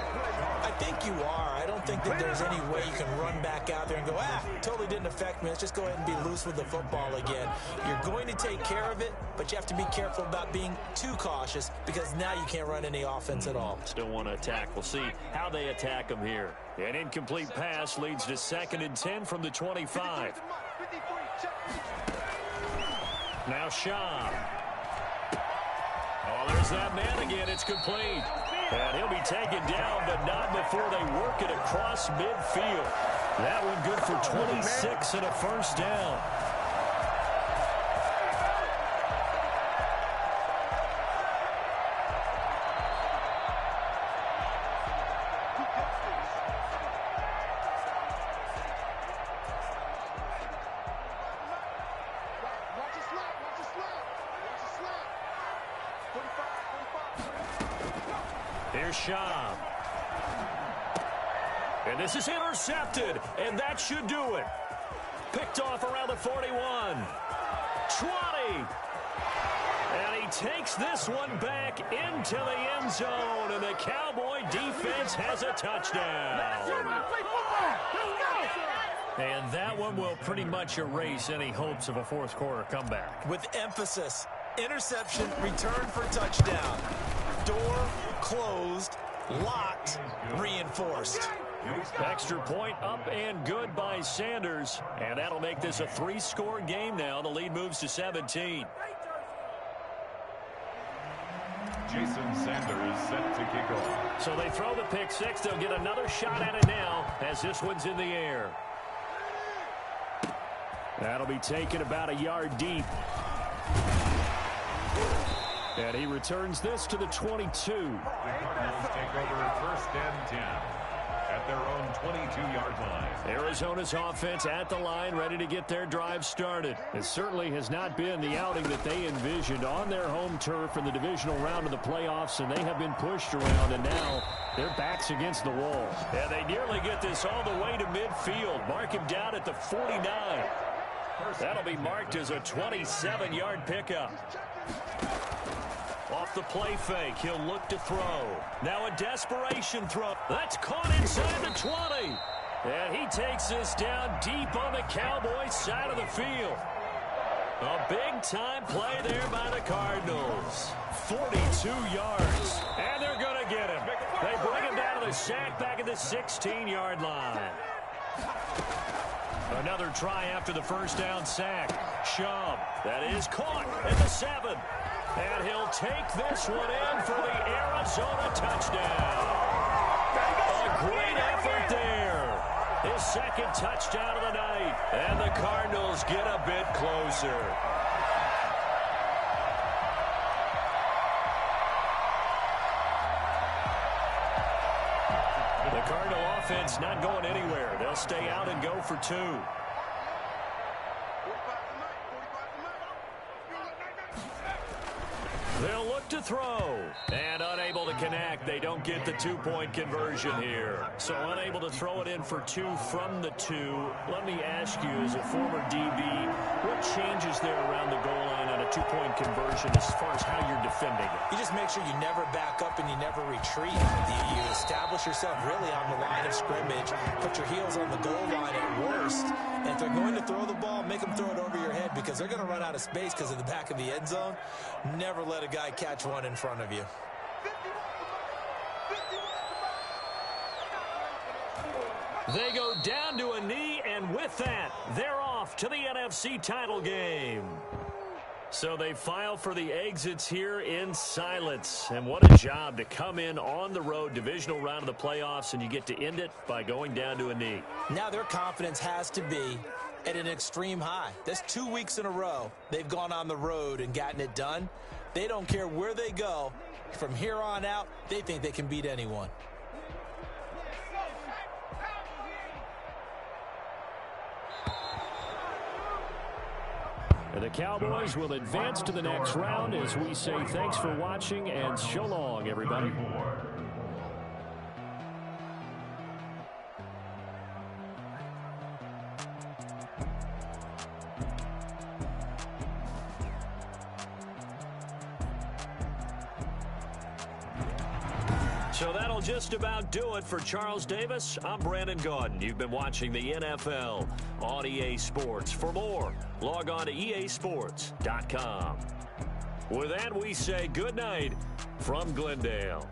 I think you are. I don't think that there's any way you can run back out there and go, totally didn't affect me. Let's just go ahead and be loose with the football again. You're going to take care of it, but you have to be careful about being too cautious because now you can't run any offense at all. Still want to attack. We'll see how they attack them here. An incomplete pass leads to 2nd and 10 from the 25. Now Shaw. Oh, there's that man again. It's complete. And he'll be taken down, but not before they work it across midfield. That one good for 26 and a 1st down. Here's Schaub. And this is intercepted, and that should do it. Picked off around the 41. 20. And he takes this one back into the end zone, and the Cowboy defense has a touchdown. And that one will pretty much erase any hopes of a fourth quarter comeback. With emphasis, interception, return for touchdown. Door closed, locked, reinforced. Extra point up and good by Sanders. And that'll make this a 3-score game now. The lead moves to 17. Jason Sanders set to kick off. So they throw the pick six. They'll get another shot at it now as this one's in the air. That'll be taken about a yard deep. And he returns this to the 22. The Cardinals take over first and 10 at their own 22-yard line. Arizona's offense at the line, ready to get their drive started. It certainly has not been the outing that they envisioned on their home turf in the divisional round of the playoffs, and they have been pushed around, and now their backs against the wall. And they nearly get this all the way to midfield. Mark him down at the 49. That'll be marked as a 27-yard pickup. Off the play fake, he'll look to throw. Now a desperation throw. That's caught inside the 20. And he takes this down deep on the Cowboys side of the field. A big-time play there by the Cardinals. 42 yards. And they're going to get him. They bring him down to the sack back at the 16-yard line. Another try after the first down sack. Schaub, that is caught at the 7. And he'll take this one in for the Arizona touchdown. A great effort there. His second touchdown of the night. And the Cardinals get a bit closer. The Cardinal offense not going anywhere. They'll stay out and go for 2. They'll look to throw. And unable to connect. They don't get the 2-point conversion here. So unable to throw it in for 2 from the 2. Let me ask you, as a former DB, what changes there around the goal line on a 2-point conversion as far as how you're defending it? You just make sure you never back up and you never retreat. You establish yourself really on the line of scrimmage. Put your heels on the goal line at worst. And if they're going to throw the ball, make them throw it over your head because they're going to run out of space because of the back of the end zone. Never let a guy catch one in front of you. They go down to a knee, and with that, they're off to the NFC title game. So they file for the exits here in silence. And what a job to come in on the road, divisional round of the playoffs, and you get to end it by going down to a knee. Now their confidence has to be at an extreme high. That's 2 weeks in a row they've gone on the road and gotten it done. They don't care where they go. From here on out, they think they can beat anyone. And the Cowboys will advance to the next round as we say thanks for watching and so long, everybody. So that'll just about do it for Charles Davis. I'm Brandon Gaudin. You've been watching the NFL on EA Sports. For more, log on to easports.com. With that, we say good night from Glendale.